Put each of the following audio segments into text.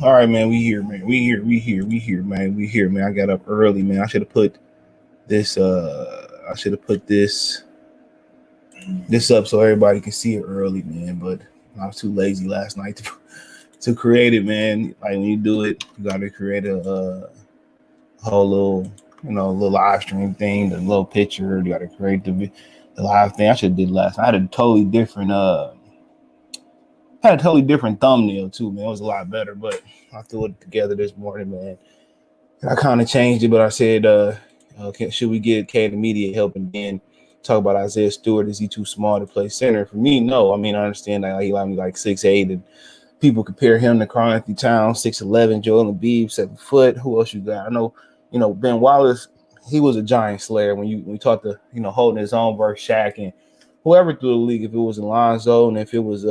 All right, man. We here, man. We here, man. I got up early, man. I should have put this. I should have put this up so everybody can see it early, man. But I was too lazy last night to create it, man. Like when you do it, you got to create a whole little, little live stream thing, the little picture. You got to create the live thing. I should have did last night. I had a totally different thumbnail too, man. It was a lot better, but I threw it together this morning, man. And I kind of changed it, but I said, should we get Cade immediate help and then talk about Isaiah Stewart? Is he too small to play center? For me, no. I mean, I understand that he only like 6'8", and people compare him to Karl Anthony Towns, 6'11", Joel Embiid, 7 foot. Who else you got? I know, Ben Wallace. He was a giant slayer when we talked to holding his own versus Shaq and whoever through the league. If it was Alonzo and if it was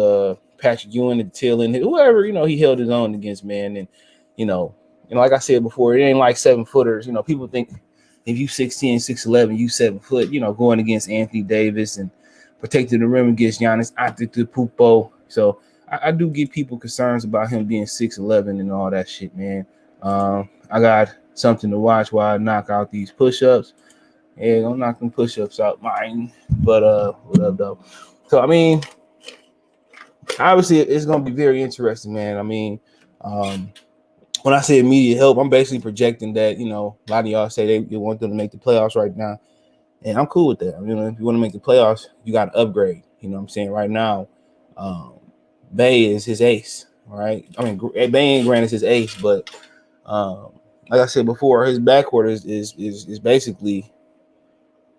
Patrick Ewing and Tillin, whoever he held his own against, man. And like I said before, it ain't like 7-footers. People think if you 6'10", 6'11", you 7 foot. Going against Anthony Davis and protecting the rim against Giannis Antetokounmpo. So I do get people concerns about him being 6'11" and all that shit, man. I got something to watch while I knock out these push-ups. Yeah, don't knock them push-ups out mine. But what up, though? So, I mean, obviously, it's going to be very interesting, man. I mean, when I say immediate help, I'm basically projecting that, a lot of y'all say they want them to make the playoffs right now. And I'm cool with that. I mean, if you want to make the playoffs, you got to upgrade. You know what I'm saying? Right now, Bay is his ace, right? I mean, Bay ain't granted his ace, but like I said before, his backcourt is basically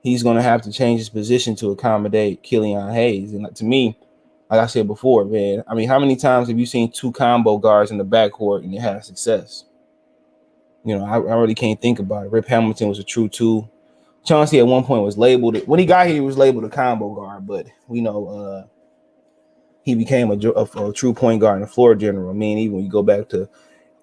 he's going to have to change his position to accommodate Killian Hayes. And to me, like I said before, man, I mean, how many times have you seen two combo guards in the backcourt and it had success? I really can't think about it. Rip Hamilton was a true two. Chauncey at one point was labeled, when he got here, he was labeled a combo guard, but we know he became a true point guard and a floor general. I mean, even when you go back to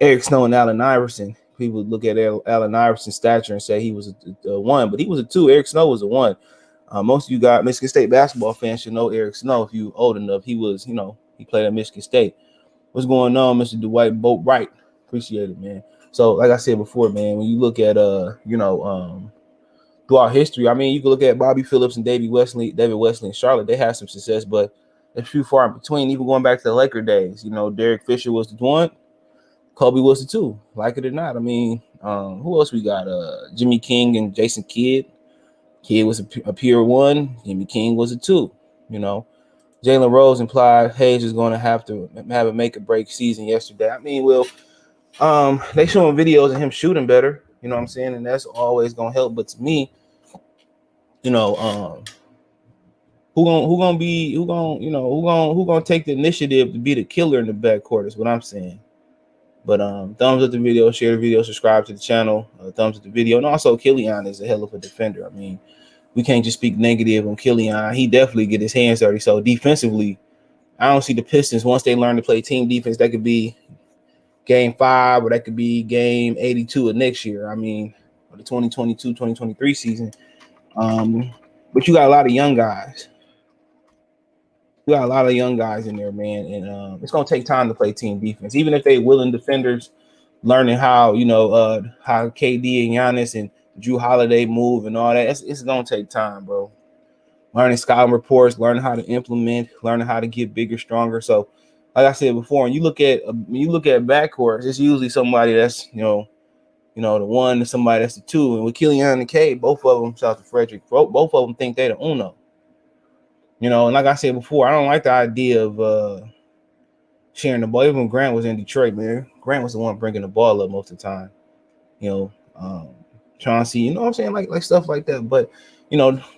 Eric Snow and Allen Iverson, people look at Allen Iverson's stature and say he was a 1, but he was a 2. Eric Snow was a 1. Most of you got Michigan State basketball fans should know Eric Snow if you old enough. He was, he played at Michigan State. What's going on, Mr. Dwight Boatwright? Appreciate it, man. So, like I said before, man, when you look at throughout history, I mean, you can look at Bobby Phillips and David Wesley in Charlotte. They had some success, but it's few far in between. Even going back to the Laker days, Derek Fisher was the 1. Kobe was the 2, like it or not. I mean, who else we got? Jimmy King and Jason Kidd. Kidd was a pure 1. Jimmy King was a 2. Jalen Rose implied Hayes is going to have a make or break season yesterday. I mean, they showing videos of him shooting better. You know what I'm saying, and that's always gonna help. But to me, who gonna take the initiative to be the killer in the backcourt is what I'm saying. But thumbs up the video, share the video, subscribe to the channel, thumbs up the video. And also Killian is a hell of a defender. I mean, we can't just speak negative on Killian. He definitely get his hands dirty. So defensively, I don't see the Pistons, once they learn to play team defense, that could be game 5 or that could be game 82 of next year. I mean, the 2022-2023 season. But you got a lot of young guys. We got a lot of young guys in there, man, and it's gonna take time to play team defense. Even if they willing defenders, learning how how KD and Giannis and Drew Holiday move and all that, it's gonna take time, bro. Learning scouting reports, learning how to implement, learning how to get bigger, stronger. So, like I said before, when you look at backcourts, it's usually somebody that's the 1 and somebody that's the 2. And with Killian and Cade, both of them, shout out to Frederick, both of them think they the uno. And like I said before, I don't like the idea of sharing the ball. Even when Grant was in Detroit, man, Grant was the one bringing the ball up most of the time. Chauncey, what I'm saying, like stuff like that. But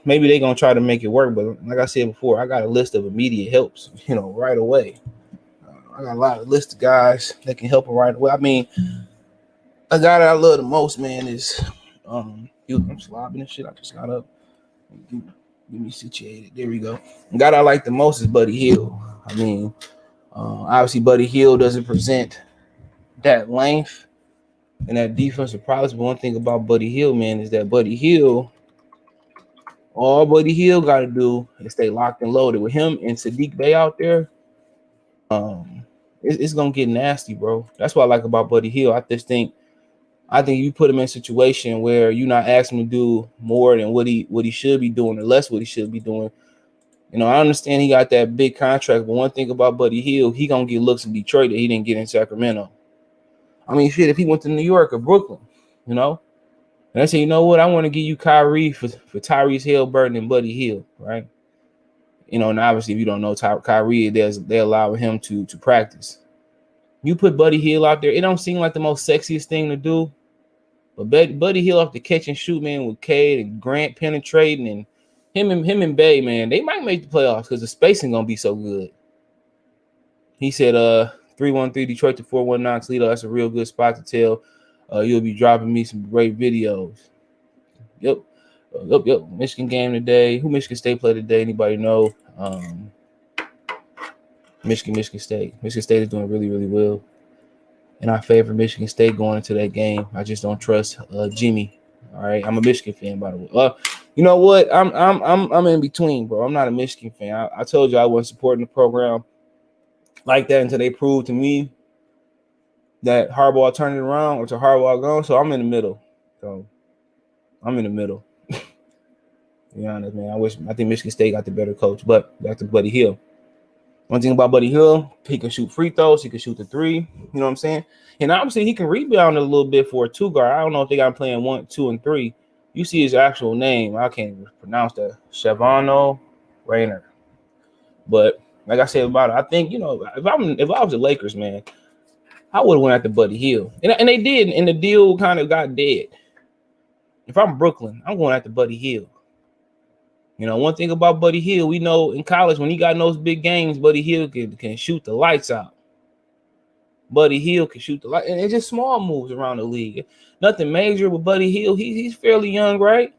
maybe they're gonna try to make it work. But like I said before, I got a list of immediate helps, right away. I got a lot of list of guys that can help him right away. I mean, a guy that I love the most, man, is I'm slobbing and shit. I just got up. Get me situated. There we go. The guy I like the most is Buddy Hield. I mean, obviously Buddy Hield doesn't present that length and that defensive prowess. But one thing about Buddy Hield, man, is that all Buddy Hield got to do is stay locked and loaded. With him and Sadiq Bey out there, it's gonna get nasty, bro. That's what I like about Buddy Hield. I think you put him in a situation where you're not asking him to do more than what he should be doing, or less what he should be doing. You know, I understand he got that big contract, but one thing about Buddy Hield, he gonna get looks in Detroit that he didn't get in Sacramento. I mean, shit, if he went to New York or Brooklyn, you know, and I say, you know what, I want to give you Kyrie for Tyrese Haliburton and Buddy Hield, right? You know, and obviously, if you don't know Kyrie, they allow him to practice. You put Buddy Hield out there, it don't seem like the most sexiest thing to do, but Buddy Hield off the catch and shoot, man, with Cade and Grant penetrating, and him and Bay, man, they might make the playoffs because the spacing gonna be so good. He said, 313 Detroit to 419 Toledo. That's a real good spot to tell. You'll be dropping me some great videos. Yep. Michigan game today. Who Michigan State play today? Anybody know? Michigan State. Michigan State is doing really, really well. And I favor Michigan State going into that game. I just don't trust Jimmy. All right. I'm a Michigan fan, by the way. You know what? I'm in between, bro. I'm not a Michigan fan. I told you I wasn't supporting the program like that until they proved to me that Harbaugh turned it around or to Harbaugh gone. So I'm in the middle. To be honest, man. I think Michigan State got the better coach, but back to Buddy Hield. One thing about Buddy Hield, he can shoot free throws, he can shoot the three. You know what I'm saying? And obviously he can rebound a little bit for a two guard. I don't know if they got him playing 1, 2, and 3. You see his actual name. I can't even pronounce that. Shavano Rainer. But like I said about it, I think, you know, if I was the Lakers, man, I would have went after Buddy Hield. And they did, and the deal kind of got dead. If I'm Brooklyn, I'm going after Buddy Hield. You know, one thing about Buddy Hield, we know in college when he got in those big games, Buddy Hield can shoot the lights out. Buddy Hield can shoot the light, and it's just small moves around the league. Nothing major with Buddy Hield. He's fairly young, right?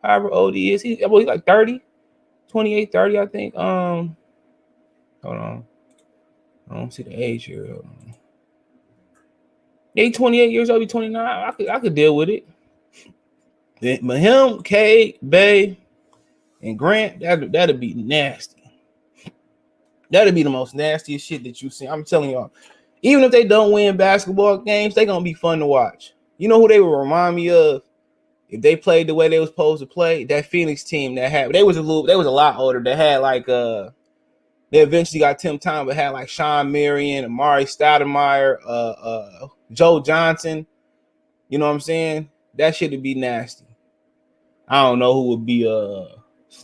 However old he is. He's like 30, 28, 30, I think. Hold on. I don't see the age here. He's 28 years old, be 29. I could deal with it. But him, Cade, Bay, and Grant, that'd be nasty. That'd be the most nastiest shit that you see. I'm telling y'all. Even if they don't win basketball games, they're gonna be fun to watch. You know who they would remind me of if they played the way they were supposed to play? That Phoenix team that had they was a lot older. They had like they eventually got Tim Thomas, but had like Sean Marion, Amari Stoudemire, Joe Johnson. You know what I'm saying? That shit would be nasty. I don't know who would be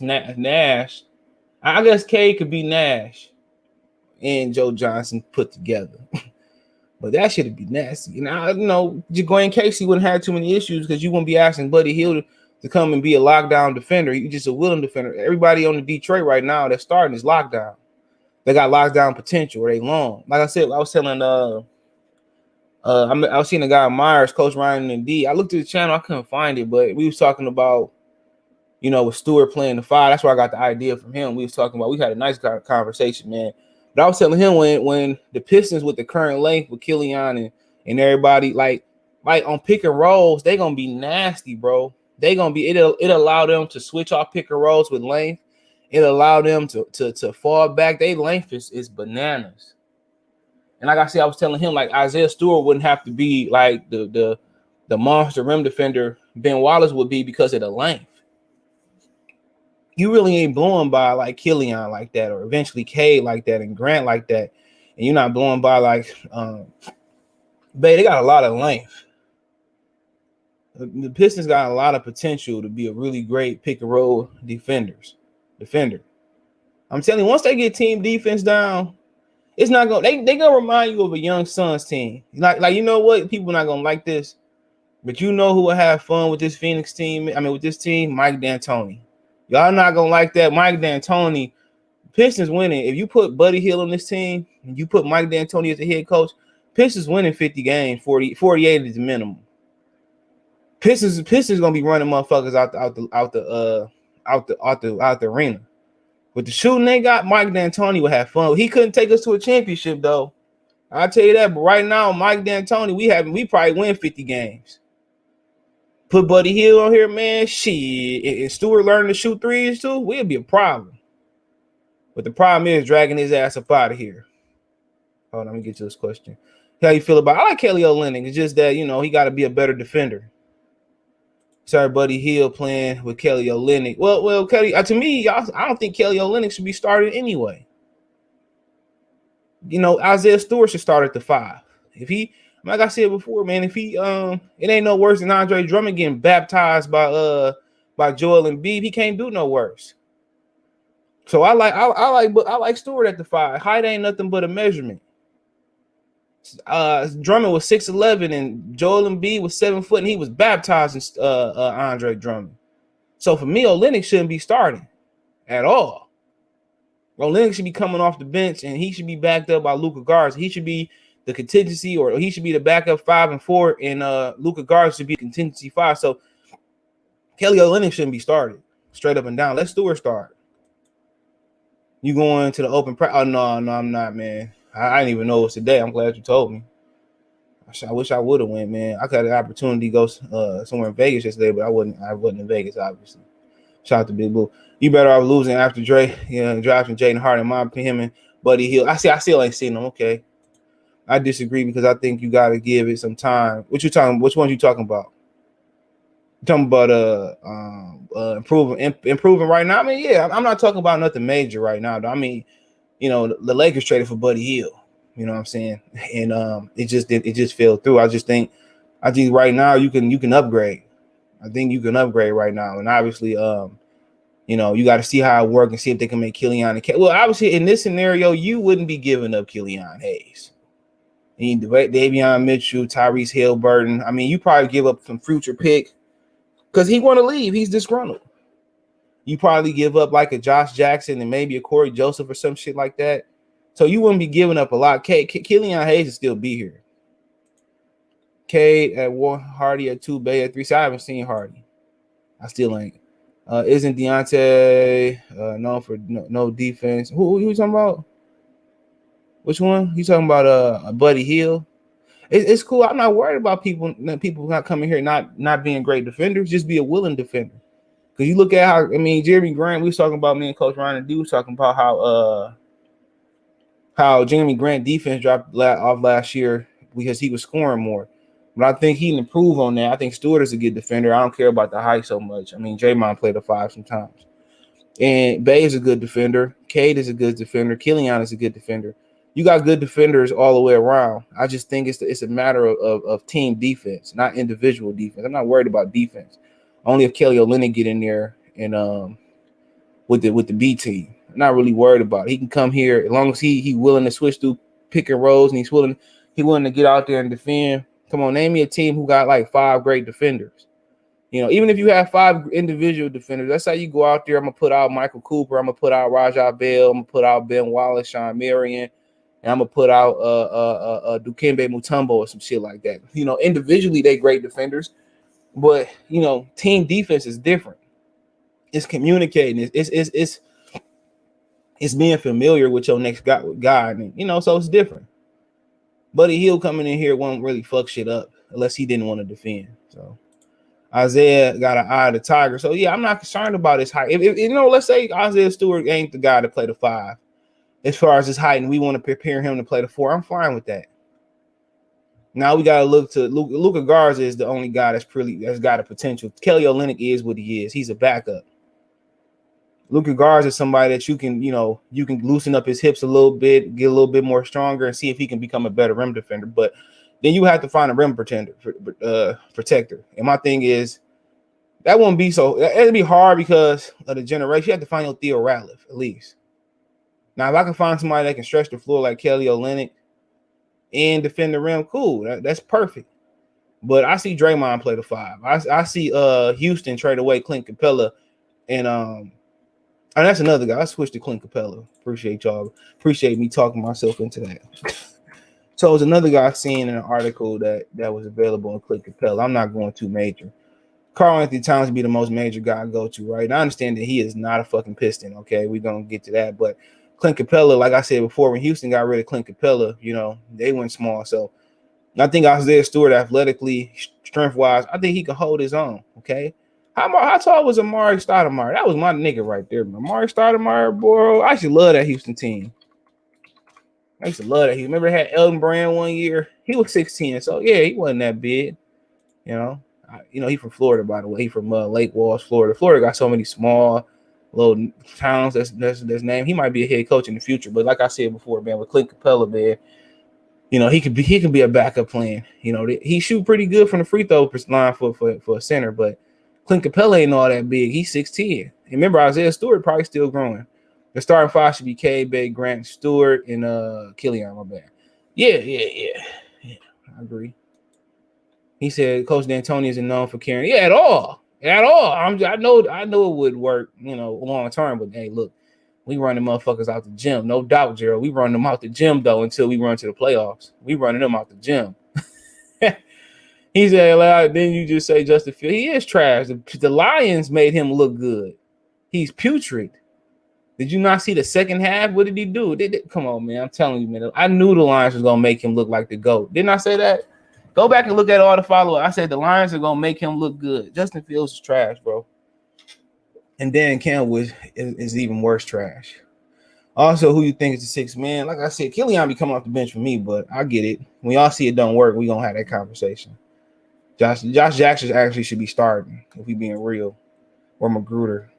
Nash. I guess Cade could be Nash and Joe Johnson put together. But that should be nasty. And Dwayne Casey wouldn't have too many issues because you wouldn't be asking Buddy Hield to come and be a lockdown defender. He's just a willing defender. Everybody on the Detroit right now that's starting is lockdown. They got lockdown potential or they long. Like I said, I was telling I was seeing a guy Myers, Coach Ryan and D. I looked at the channel, I couldn't find it, but we was talking about, you know, with Stewart playing the 5. That's where I got the idea from him. We had a nice conversation, man. But I was telling him when the Pistons with the current length with Killian and everybody, like on pick and rolls, they gonna be nasty, bro. They gonna be it allow them to switch off pick and rolls with length. It allow them to fall back. Their length is bananas. And like I said, I was telling him like Isaiah Stewart wouldn't have to be like the monster rim defender Ben Wallace would be because of the length. You really ain't blowing by like Killian like that, or eventually Cade like that, and Grant like that, and you're not blowing by like Bay. They got a lot of length. The Pistons got a lot of potential to be a really great pick and roll defender. I'm telling you, once they get team defense down, it's not gonna they gonna remind you of a young Suns team. Like you know what? People not gonna like this, but you know who will have fun with this Phoenix team? I mean, with this team, Mike D'Antoni. Y'all not gonna like that. Mike D'Antoni, Pistons winning. If you put Buddy Hield on this team and you put Mike D'Antoni as the head coach, Pistons winning 50 games, 48 is the minimum. Pistons gonna be running motherfuckers out the arena. With the shooting they got, Mike D'Antoni will have fun. He couldn't take us to a championship though. I'll tell you that. But right now, Mike D'Antoni, we probably win 50 games. Put Buddy Hield on here, man. Shit. And Stewart learning to shoot threes too, we'll be a problem. But the problem is dragging his ass up out of here. Hold on, let me get to this question. How you feel about? I like Kelly Olynyk. It's just that he got to be a better defender. Sorry, Buddy Hill playing with Kelly Olynyk. Well, Kelly. To me, I don't think Kelly Olynyk should be started anyway. Isaiah Stewart should start at the 5. If he, like I said before, man, if he it ain't no worse than Andre Drummond getting baptized by Joel Embiid. He can't do no worse. So I like Stewart at the 5. Height ain't nothing but a measurement. Drummond was 6'11", and Joel Embiid was 7 foot, and he was baptizing Andre Drummond. So for me, Olynyk shouldn't be starting at all. Olynyk should be coming off the bench, and he should be backed up by Luka Garza. He should be the contingency, or he should be the backup 5 and 4, and Luka Garza should be contingency 5. So Kelly Olynyk shouldn't be started straight up and down. Let Stewart start. You going to the open practice? Oh, no, I'm not, man. I didn't even know it was today. I'm glad you told me. I wish I would have went, man. I got an opportunity to go somewhere in Vegas yesterday, but I wasn't in Vegas, obviously. Shout out to Big Blue. You better off losing after Dre, drafting Jaden Harden, him and Buddy Hill. I still ain't seen them. Okay. I disagree because I think you got to give it some time. Which ones you talking about? You talking about improving right now? I mean, yeah, I'm not talking about nothing major right now, though. I mean, the Lakers traded for Buddy Hill. You know what I'm saying? And it just fell through. I think right now you can upgrade. I think you can upgrade right now. And obviously, you got to see how it works and see if they can make Killian and Cade. Well, obviously, in this scenario, you wouldn't be giving up Killian Hayes. You need Davion Mitchell, Tyrese Halliburton. I mean, you probably give up some future pick because he want to leave. He's disgruntled. You probably give up like a Josh Jackson and maybe a Corey Joseph or some shit like that. So you wouldn't be giving up a lot. Killian Hayes will still be here. Cade at 1, Hardy at 2, Bay at 3. So I haven't seen Hardy. I still ain't. Isn't Deontay known for no defense? Who you talking about? Which one? You talking about Buddy Hill? It's cool. I'm not worried about people not coming here not being great defenders. Just be a willing defender. Because you look at Jeremy Grant, we was talking about, me and Coach Ryan and D was talking about how Jeremy Grant defense dropped off last year because he was scoring more. But I think he can improve on that. I think Stewart is a good defender. I don't care about the height so much. I mean, Draymond played a 5 sometimes. And Bay is a good defender. Cade is a good defender. Killian is a good defender. You got good defenders all the way around. I just think it's a matter of team defense, not individual defense. I'm not worried about defense. Only if Kelly Olynyk get in there and with the B team. I'm not really worried about it. He can come here as long as he willing to switch through pick and rolls and he's willing to get out there and defend. Come on, name me a team who got like 5 great defenders. Even if you have 5 individual defenders, that's how you go out there. I'm gonna put out Michael Cooper. I'm gonna put out Rajah Bell. I'm gonna put out Ben Wallace, Sean Marion, and I'm gonna put out Dikembe Mutombo or some shit like that. Individually they great defenders, but team defense is different. It's communicating. It's being familiar with your next guy. So it's different. Buddy Hill coming in here won't really fuck shit up unless he didn't want to defend. So Isaiah got an eye of the tiger. So yeah, I'm not concerned about his height. If let's say Isaiah Stewart ain't the guy to play the 5 as far as his height, and we want to prepare him to play the 4. I'm fine with that. Now we gotta look to Luka Garza is the only guy that's got a potential. Kelly Olynyk is what he is. He's a backup. Luka Garza is somebody that you can loosen up his hips a little bit, get a little bit more stronger, and see if he can become a better rim defender. But then you have to find a rim protector. And my thing is, that won't be so. It'll be hard because of the generation. You have to find your Theo Ratliff at least. Now, if I can find somebody that can stretch the floor like Kelly Olynyk and defend the rim, cool. That's perfect. But I see Draymond play the 5. I see Houston trade away Clint Capella and that's another guy. I switched to Clint Capella. Appreciate y'all. Appreciate me talking myself into that. So it was another guy seeing in an article that was available on Clint Capella. I'm not going too major. Karl Anthony Towns would be the most major guy I go to, right? And I understand that he is not a fucking Piston, okay? We're going to get to that. But Clint Capella, like I said before, when Houston got rid of Clint Capella, they went small. So I think Isaiah Stewart athletically, strength-wise, I think he can hold his own, okay? How tall was Amari Stoudemire? That was my nigga right there, man. Amari Stoudemire, bro. I actually love that Houston team. I used to love that. He remember had Elton Brand one year. He was 6'10", so yeah, he wasn't that big. He from Florida, by the way. He from Lake Walsh, Florida. Florida got so many small little towns that's named. He might be a head coach in the future, but like I said before, man, with Clint Capella, man, he can be a backup plan. He shoot pretty good from the free throw line for a center, but Clint Capella ain't all that big. He's 6'10". Remember, Isaiah Stewart probably still growing. The starting five should be Cade, Babe, Grant, Stewart, and Killian. My bad. Yeah. I agree. He said Coach D'Antoni isn't known for caring. Yeah, at all. I know it would work, long term. But hey, look, we run the motherfuckers out the gym, no doubt, Gerald. We run them out the gym though until we run to the playoffs. We running them out the gym. He said, then you just say Justin Fields. He is trash. The Lions made him look good. He's putrid. Did you not see the second half? What did he do? Come on, man. I'm telling you, man. I knew the Lions was gonna make him look like the GOAT. Didn't I say that? Go back and look at all the follow-up. I said the Lions are going to make him look good. Justin Fields is trash, bro. And Dan Campbell is even worse trash. Also, who you think is the sixth man? Like I said, Killian be coming off the bench for me, but I get it. When y'all see it don't work, we going to have that conversation. Josh Jackson actually should be starting if we being real. Or Magruder.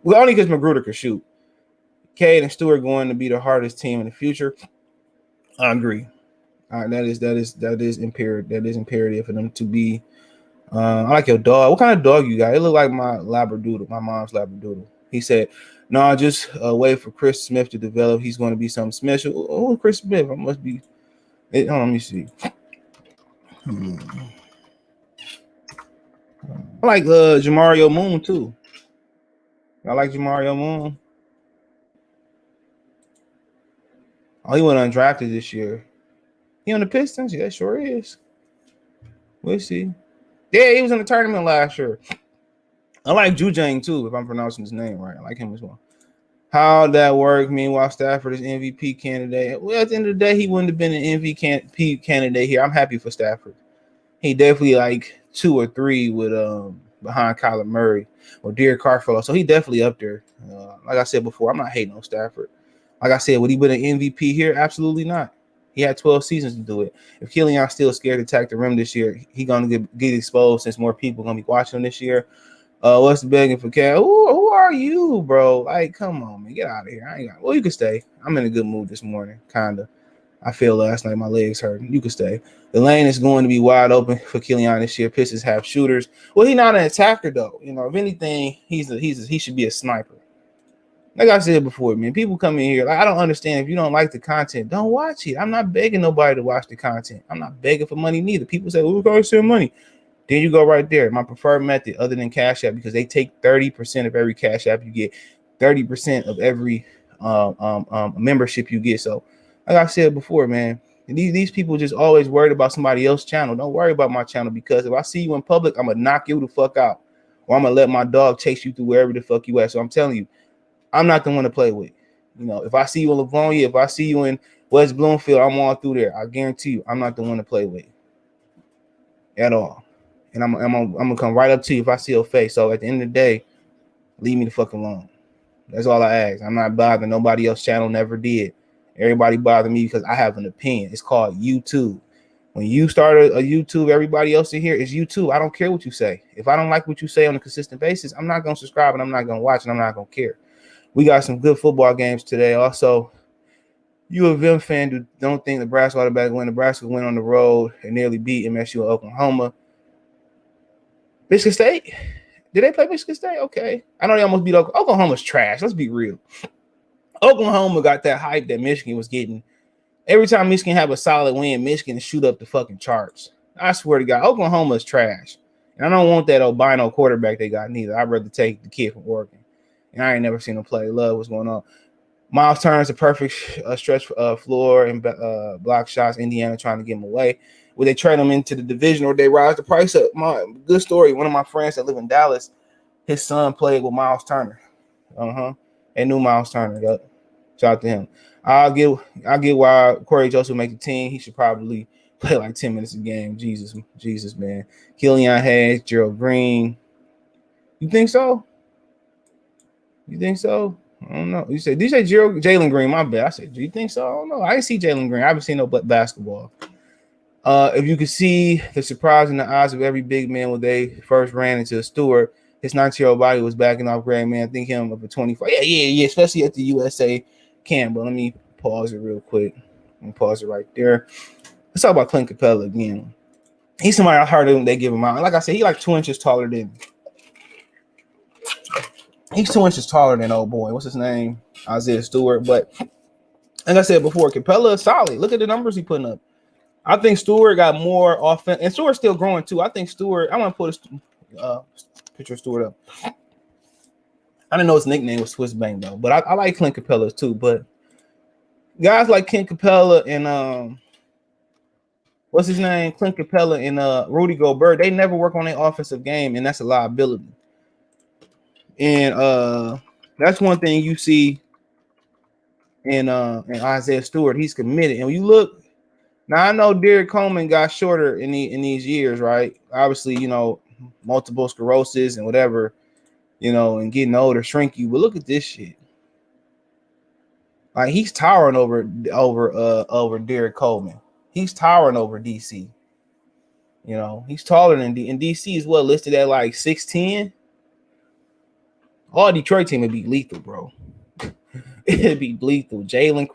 Only because Magruder could shoot. Cade and Stewart going to be the hardest team in the future. I agree. That is imperative. That is imperative for them to be. I like your dog. What kind of dog you got? It look like my Labradoodle, my mom's Labradoodle. He said, "No, just wait for Chris Smith to develop. He's going to be something special." Oh, Chris Smith. I must be. Hold on, let me see. I like Jamario Moon too. I like Jamario Moon. Oh, he went undrafted this year. He on the Pistons? Yeah, sure is. We'll see. Yeah, he was in the tournament last year. I like Jujang too, if I'm pronouncing his name right. I like him as well. How'd that work? Meanwhile, Stafford is MVP candidate. Well, at the end of the day, he wouldn't have been an MVP candidate here. I'm happy for Stafford. He definitely like 2 or 3 with behind Kyler Murray or Derek Carr. So he definitely up there. Like I said before, I'm not hating on Stafford. Like I said, would he be an MVP here? Absolutely not. He had 12 seasons to do it. If Killian's still scared to attack the rim this year, he's going to get exposed since more people are going to be watching him this year. What's the begging for Cade? Who are you, bro? Like, come on, man. Get out of here. Well, you can stay. I'm in a good mood this morning, kind of. I feel last night my legs hurt. You can stay. The lane is going to be wide open for Killian this year. Pistons have shooters. Well, he's not an attacker, though. If anything, he should be a sniper. Like I said before, man, people come in here. Like, I don't understand. If you don't like the content, don't watch it. I'm not begging nobody to watch the content. I'm not begging for money neither. People say, well, we're going to send money. Then you go right there. My preferred method other than Cash App, because they take 30% of every Cash App you get, 30% of every membership you get. So, like I said before, man, these people just always worried about somebody else's channel. Don't worry about my channel, because if I see you in public, I'm going to knock you the fuck out. Or I'm going to let my dog chase you through wherever the fuck you at. So I'm telling you, I'm not the one to play with. If I see you in Livonia, if I see you in West Bloomfield, I'm all through there. I guarantee you, I'm not the one to play with at all. And I'm gonna come right up to you if I see your face. So at the end of the day, leave me the fuck alone. That's all I ask. I'm not bothering nobody else's channel. Never did. Everybody bothered me because I have an opinion. It's called YouTube. When you start a YouTube, everybody else in here is YouTube. I don't care what you say. If I don't like what you say on a consistent basis, I'm not gonna subscribe and I'm not gonna watch and I'm not gonna care. We got some good football games today. Also, U of M fan who don't think Nebraska automatically win. Nebraska went on the road and nearly beat MSU and Oklahoma. Michigan State? Did they play Michigan State? Okay. I know they almost beat Oklahoma. Oklahoma's trash. Let's be real. Oklahoma got that hype that Michigan was getting. Every time Michigan have a solid win, Michigan shoot up the fucking charts. I swear to God, Oklahoma's trash. And I don't want that albino quarterback they got neither. I'd rather take the kid from Oregon. And I ain't never seen him play. Love what's going on. Miles Turner's a perfect stretch floor and block shots. Indiana trying to get him away. Would they trade him into the division or they rise the price up? Good story. One of my friends that live in Dallas, his son played with Miles Turner. And knew Miles Turner. Yep. Shout out to him. I'll get why Corey Joseph make the team. He should probably play like 10 minutes a game. Jesus, man. Killian Hayes, Gerald Green. You think so? I don't know. Did you say Jalen Green? My bad. I said, do you think so? I don't know. I didn't see Jalen Green. I haven't seen no basketball. If you could see the surprise in the eyes of every big man when they first ran into Stewart, his 19-year-old body was backing off Greg, man. I think him up at 24. Yeah. Especially at the USA camp. But let me pause it real quick. Let me pause it right there. Let's talk about Clint Capella again. He's somebody I heard him. They give him out. Like I said, he's like 2 inches taller than. He's 2 inches taller than old boy. What's his name? Isaiah Stewart. But like I said before, Capella is solid. Look at the numbers he's putting up. I think Stewart got more offense, and Stewart's still growing too. I think Stewart. I want to put a picture of Stewart up. I didn't know his nickname was Swiss Bang though, but I like Clint Capella too. But guys like Clint Capella and what's his name? Clint Capella and Rudy Gobert, they never work on their offensive game, and that's a liability. And that's one thing you see in Isaiah Stewart. He's committed, and when you look. Now, I know Derek Coleman got shorter in these years, right? Obviously, multiple sclerosis and whatever, and getting older shrink you. But look at this shit. Like, he's towering over Derek Coleman. He's towering over DC. He's taller than D. And DC is listed at like 6'10". All Detroit team would be lethal, bro. It'd be lethal. Jalen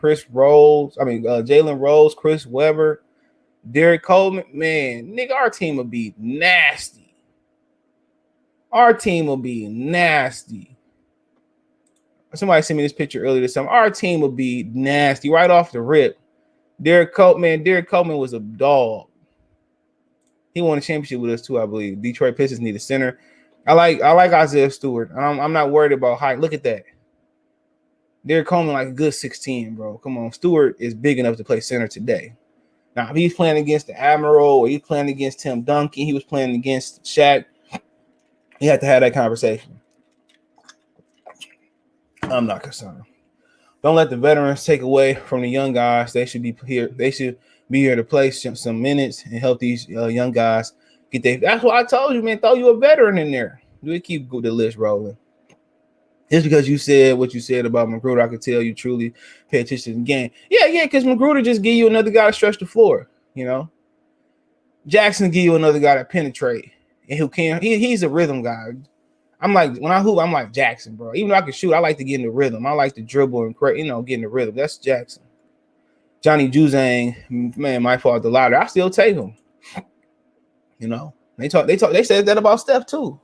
Rose, Chris Webber, Derek Coleman. Man, nigga, our team would be nasty. Somebody sent me this picture earlier this summer. Our team would be nasty right off the rip. Derek Coleman was a dog. He won a championship with us too, I believe. Detroit Pistons need a center. I like Isaiah Stewart. I'm not worried about height. Look at that. Derek Coleman like a good 6'10", bro. Come on. Stewart is big enough to play center today. Now, if he's playing against the Admiral or he's playing against Tim Duncan, he was playing against Shaq, he had to have that conversation. I'm not concerned. Don't let the veterans take away from the young guys. They should be here. They should be here to play some minutes and help these young guys get their. That's what I told you, man. Throw you a veteran in there. We keep the list rolling. Just because you said what you said about Magruder, I could tell you truly pay attention to the game. Yeah, because Magruder just give you another guy to stretch the floor, Jackson give you another guy to penetrate and who can. He's a rhythm guy. I'm like, when I hoop, I'm like Jackson, bro. Even though I can shoot, I like to get in the rhythm. I like to dribble and create, get in the rhythm. That's Jackson. Johnny Juzang, man, my fault the ladder. I still take him. They said that about Steph too.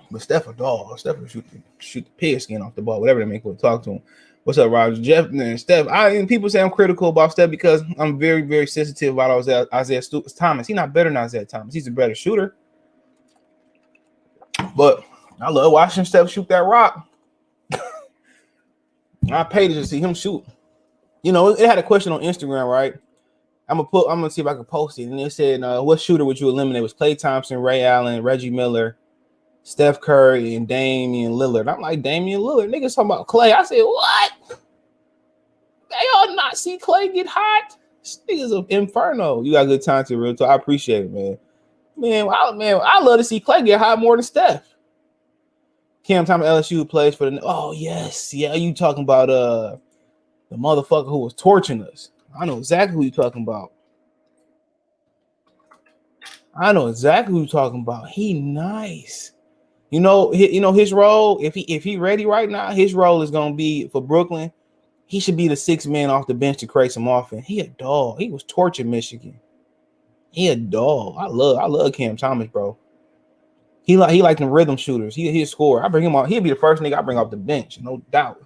But Steph a dog. Steph will shoot the pig skin off the ball, whatever they make will talk to him. What's up, Roger? Jeff and Steph. People say I'm critical about Steph because I'm very, very sensitive about Isaiah Thomas. He's not better than Isaiah Thomas. He's a better shooter. But I love watching Steph shoot that rock. I paid to see him shoot. It had a question on Instagram, right? I'm gonna see if I can post it. And it said, what shooter would you eliminate? It was Klay Thompson, Ray Allen, Reggie Miller, Steph Curry, and Damian Lillard. I'm like, Damian Lillard? Niggas talking about Klay. I said, what? They all not see Klay get hot? This nigga's an inferno. You got good time to real talk. I appreciate it, man. I love to see Klay get hot more than Steph. Cam Thomas, LSU plays for the. Oh yes, yeah. You talking about the motherfucker who was torching us? I know exactly who you talking about. He nice. His role. If he ready right now, his role is gonna be for Brooklyn. He should be the sixth man off the bench to create some offense. He a dog. He was torching Michigan. He a dog. I love Cam Thomas, bro. He like them rhythm shooters. He'll score. I bring him on. He'll be the first nigga I bring off the bench, no doubt.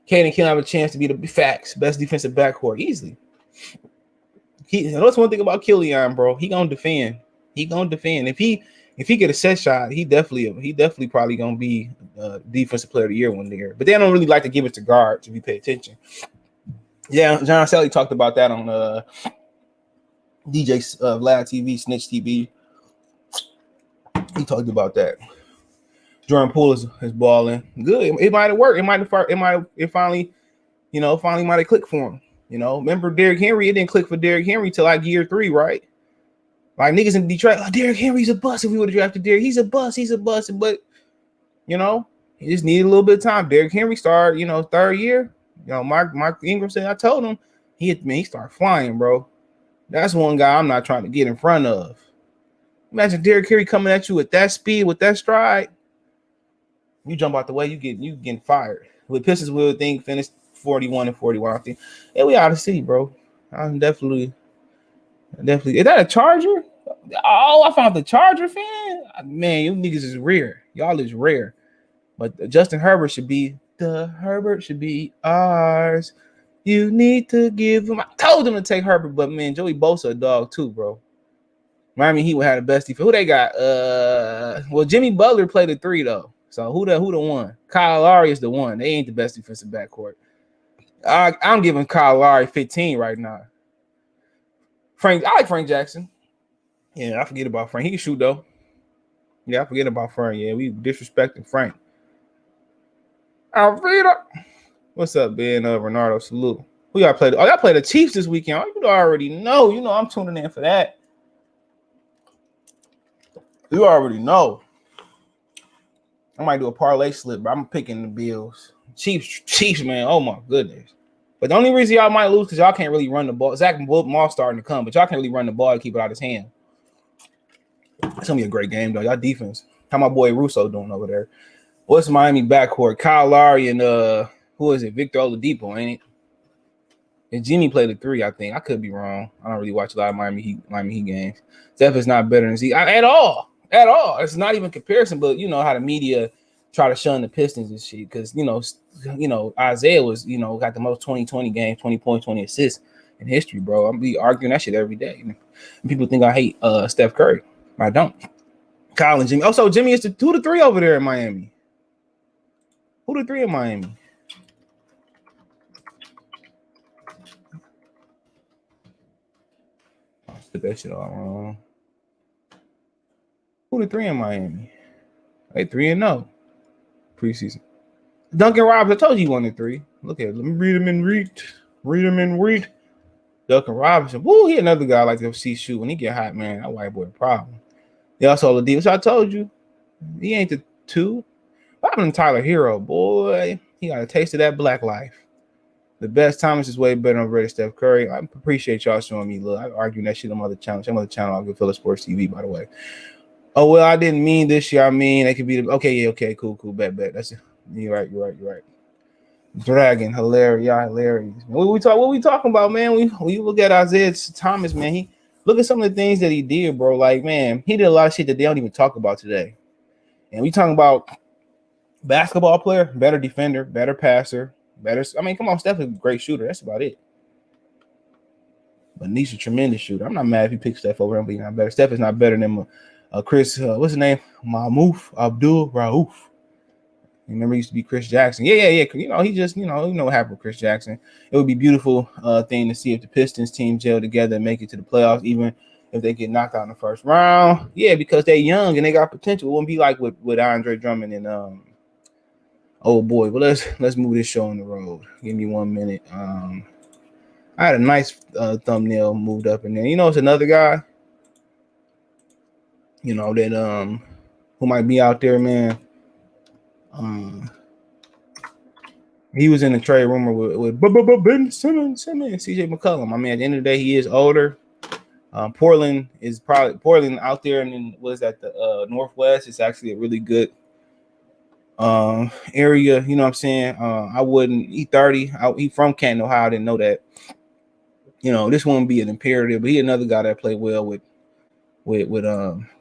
Cade can have a chance to be the best defensive backcourt easily. That's one thing about Killian, bro. He gonna defend. If he get a set shot, he definitely probably gonna be defensive player of the year one year. But they don't really like to give it to guards if you pay attention. Yeah, John Sally talked about that on DJ Vlad TV, Snitch TV. He talked about that. Jordan Poole is balling good. It might have worked. It finally might have clicked for him. Remember Derrick Henry? It didn't click for Derrick Henry till like year 3, right? Like niggas in Detroit, Derrick Henry's a bust. If we would have drafted Derrick, he's a bust. But He just needed a little bit of time. Derrick Henry started, third year. Mark Ingram said, I told him he started flying, bro. That's one guy I'm not trying to get in front of. Imagine Derrick Henry coming at you with that speed, with that stride. You jump out the way, you getting fired. With Pistons, we would think finished 41-41. I think, yeah, we out of see, bro. I'm definitely. Is that a Charger? Oh, I found the Charger fan. Man, you niggas is rare. Y'all is rare. But Justin Herbert should be ours. You need to give him. I told him to take Herbert, but man, Joey Bosa a dog too, bro. Miami Heat would have the best defense. Who they got? Well, Jimmy Butler played the 3 though. So who the one? Kyle Lowry is the one. They ain't the best defensive backcourt. I'm giving Kyle Lowry 15 right now. I like Frank Jackson. Yeah, I forget about Frank. He can shoot though. Yeah, I forget about Frank. Yeah, we disrespecting Frank. Alvita. What's up, Ben? Renardo, salute. Who y'all played? Oh, y'all played the Chiefs this weekend. You already know. I'm tuning in for that. You already know. I might do a parlay slip, but I'm picking the Bills. Chiefs, man. Oh my goodness. But the only reason y'all might lose because y'all can't really run the ball. Zach Moss starting to come, but y'all can't really run the ball to keep it out of his hand. It's gonna be a great game though. Y'all defense. How my boy Russo doing over there? What's Miami backcourt? Kyle Lowry and who is it? Victor Oladipo, ain't it? And Jimmy played the 3, I think. I could be wrong. I don't really watch a lot of Miami Heat games. Steph is not better than Z at all. At all. It's not even comparison, but you know how the media try to shun the Pistons and shit because Isaiah was got the most 20-20 games, 20 points, 20 assists in history, bro. I'm be arguing that shit every day. And people think I hate Steph Curry. I don't. Kyle and Jimmy. Also, Jimmy is the 2-3 over there in Miami. Who the 3 in Miami? Put that shit all wrong. Who the 3 in Miami? They 3-0 preseason. Duncan Robinson. I told you he won the 3. Look at it. Let me read him and read. Duncan Robinson. Woo, he another guy I like to see shoot. When he get hot, man, that white boy a problem. They also the defense. I told you. He ain't the 2. What happened to Tyler Hero, boy? He got a taste of that black life. The best Thomas is way better than Steph Curry. I appreciate y'all showing me love. I argue that shit on other channels. Some other channel, I'll give Philip Sports TV, by the way. Oh, well, I didn't mean this year. I mean, it could be okay, cool, bet. That's it. You're right. Dragon, hilarious. Y'all hilarious. What we talking about, man? We look at Isaiah Thomas, man. He look at some of the things that he did, bro. Like, man, he did a lot of shit that they don't even talk about today. And we talking about basketball player, better defender, better passer, better. I mean, come on, Steph is a great shooter. That's about it. But Nish a tremendous shooter. I'm not mad if he picks Steph over him, but he's not better. Steph is not better than Chris. What's his name? Mahmoud Abdul Rauf. Remember, he used to be Chris Jackson. Yeah. He just, you know what happened with Chris Jackson. It would be a beautiful thing to see if the Pistons team gel together and make it to the playoffs, even if they get knocked out in the first round. Yeah, because they're young and they got potential. It wouldn't be like with Andre Drummond and oh boy. But let's move this show on the road. Give me 1 minute. I had a nice thumbnail moved up in there. It's another guy. That who might be out there, man. He was in the trade rumor with Ben Simmons, CJ McCollum. I mean, at the end of the day, he is older. Portland out there, and then was at the Northwest. It's actually a really good area. You know what I'm saying? I wouldn't. He 30. He from Canton, Ohio. I didn't know that. This won't be an imperative, but he another guy that played well with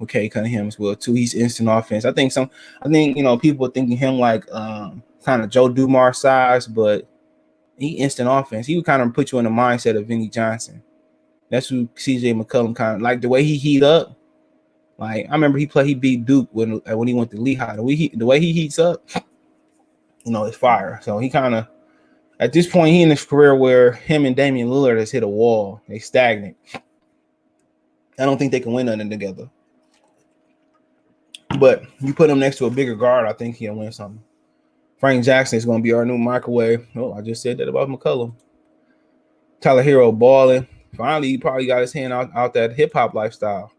Cade Cunningham as well too. He's instant offense. I think people are thinking him like kind of Joe Dumars size, but he instant offense. He would kind of put you in the mindset of Vinnie Johnson. That's who CJ McCollum kind of like, the way he heat up. Like, I remember he beat Duke when he went to Lehigh. The way he heats up, it's fire. So he kind of, at this point, he in his career where him and Damian Lillard has hit a wall. They stagnant. I don't think they can win nothing together. But you put him next to a bigger guard, I think he'll win something. Frank Jackson is going to be our new microwave. Oh, I just said that about McCollum. Tyler Hero balling. Finally, he probably got his hand out that hip-hop lifestyle.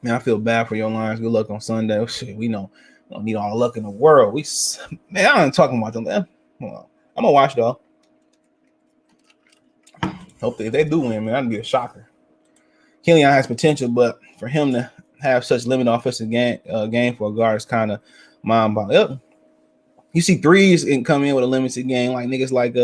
Man, I feel bad for your Lions. Good luck on Sunday. Oh, shit, we know don't need all the luck in the world. Man, I ain't talking about them. Man. Well, I'm gonna watch though. Hope if they do win, man, that'd be a shocker. Killian has potential, but for him to have such limited offensive game for a guard is kind of mind-boggling. You see threes and come in with a limited game, like niggas like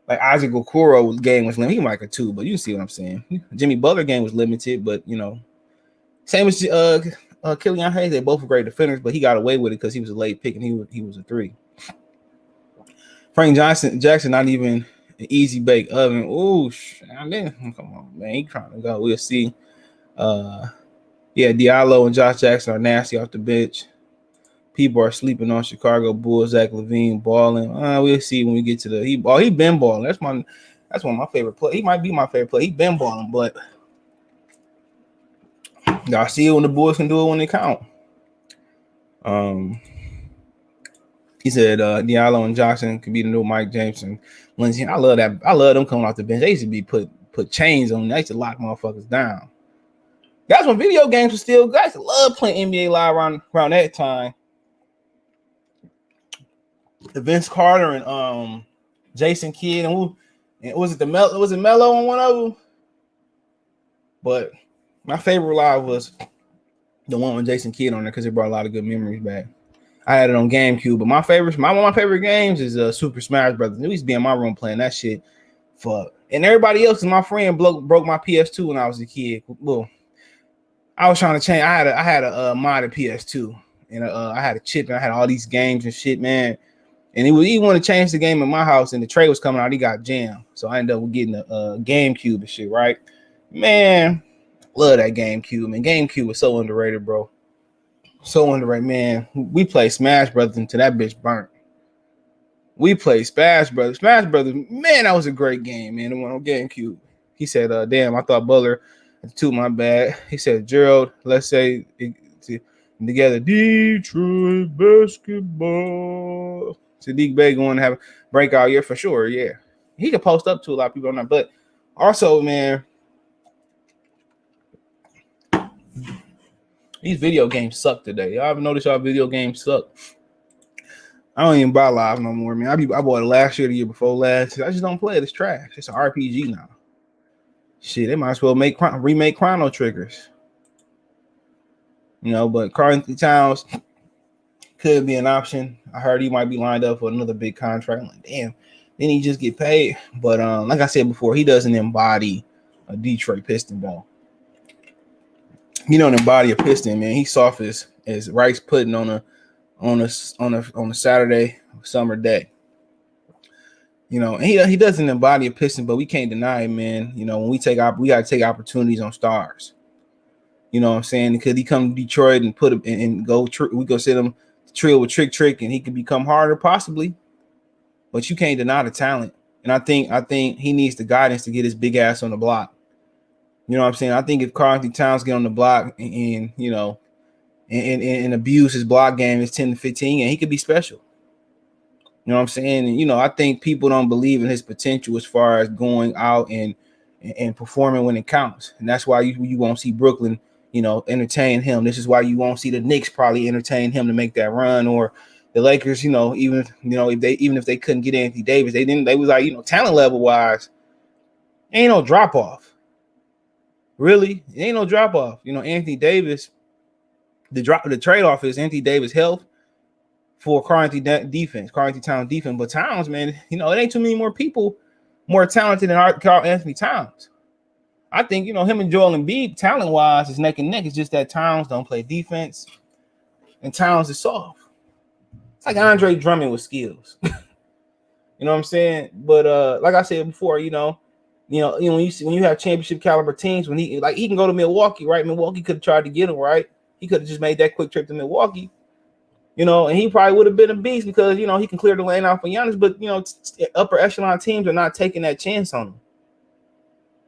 Isaac Okoro's game was limited. He might like a 2, but you see what I'm saying. Jimmy Butler game was limited, but you know, same as Killian Hayes. They both were great defenders, but he got away with it because he was a late pick and he was a 3. Frank Jackson, not even an easy bake oven. Ooh, come on, man. He trying to go. We'll see. Diallo and Josh Jackson are nasty off the bench. People are sleeping on Chicago Bulls. Zach LaVine balling. We'll see when we get to he been balling. That's one of my favorite play. He might be my favorite play. He been balling, but y'all see it when the Bulls can do it when they count. He said Diallo and Johnson could be the new Mike James and Lindsay. I love that. I love them coming off the bench. They used to be put chains on. They used to lock motherfuckers down. That's when video games were still. Guys love playing NBA Live around that time. The Vince Carter and Jason Kidd and was it Melo on one of them? But my favorite live was the one with Jason Kidd on there because it brought a lot of good memories back. I had it on GameCube, but one of my favorite games is Super Smash Brothers. I used to be in my room playing that shit and everybody else. My friend broke my PS2 when I was a kid. Well, I was trying to change. I had a modded PS2, and I had a chip, and I had all these games and shit, man. And he wanted to change the game in my house, and the tray was coming out. He got jammed, so I ended up getting a GameCube and shit. Right, man. Love that GameCube, man. GameCube was so underrated, bro. So underrated, man. We played Smash Brothers until that bitch burnt. We played Smash Brothers. Smash Brothers, man, that was a great game, man. The one on GameCube. He said, damn, I thought Butler had 2, my bad. He said, Gerald, let's say together, Detroit basketball. Sadiq Bey going to have a breakout year for sure, yeah. He could post up to a lot of people on that. But also, man, these video games suck today. Y'all ever notice y'all video games suck? I don't even buy live no more, man. I bought it last year, the year before last. I just don't play it. It's trash. It's an RPG now. Shit, they might as well remake Chrono Triggers. You know, but Karl-Anthony Towns could be an option. I heard he might be lined up for another big contract. I'm like, damn, then he just get paid. But like I said before, he doesn't embody a Detroit Piston though. He don't embody a Piston, man. He's soft as rice pudding on a Saturday summer day. You know, and he doesn't embody a Piston, but we can't deny it, man. You know, when we gotta take opportunities on stars. You know what I'm saying? Because he come to Detroit and put him and go. We go sit him trill with trick, and he could become harder possibly. But you can't deny the talent. And I think he needs the guidance to get his big ass on the block. You know what I'm saying? I think if Karl-Anthony Towns get on the block and you know and abuse his block game is 10 to 15, and he could be special. You know what I'm saying? And you know, I think people don't believe in his potential as far as going out and performing when it counts. And that's why you won't see Brooklyn, you know, entertain him. This is why you won't see the Knicks probably entertain him to make that run, or the Lakers, you know, even if they couldn't get Anthony Davis, they was like, you know, talent level wise, ain't no drop off. Really, it ain't no drop off. You know, Anthony Davis, the trade off is Anthony Davis health for Karl-Anthony Towns defense. But Towns, man, you know, it ain't too many more people more talented than Karl-Anthony Towns. I think, you know, him and Joel Embiid, talent wise, is neck and neck. It's just that Towns don't play defense, and Towns is soft. It's like Andre Drummond with skills. You know what I'm saying? But like I said before, you know, when you have championship caliber teams, when he can go to Milwaukee, right? Milwaukee could have tried to get him, right? He could have just made that quick trip to Milwaukee, you know, and he probably would have been a beast because, you know, he can clear the lane out for Giannis, but, you know, upper echelon teams are not taking that chance on him.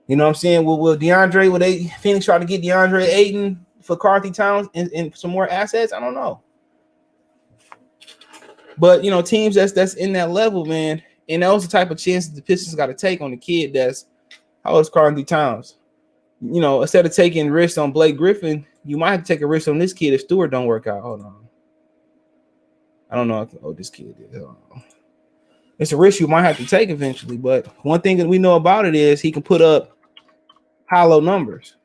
You know what I'm saying? Will Phoenix try to get DeAndre Ayton for Karl-Anthony Towns and some more assets? I don't know. But, you know, teams that's in that level, man, and that was the type of chances the Pistons got to take on the kid that's how old is Karl-Anthony Towns? You know, instead of taking risks on Blake Griffin, you might have to take a risk on this kid if Stewart don't work out. Hold on. I don't know. This kid is. It's a risk you might have to take eventually. But one thing that we know about it is he can put up hollow numbers.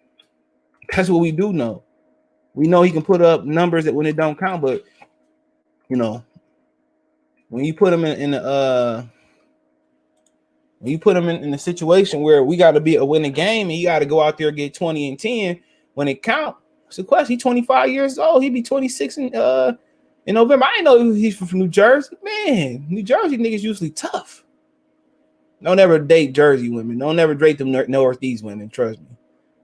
That's what we do know. We know he can put up numbers that when it don't count, but you know, when you put him in a situation where we got to be a winning game and you got to go out there and get 20 and 10 when it count. It's a question. He's 25 years old. He'd be 26 in November. I didn't know he's from New Jersey. Man, New Jersey niggas usually tough. Don't ever date Jersey women. Don't ever date them Northeast women. Trust me.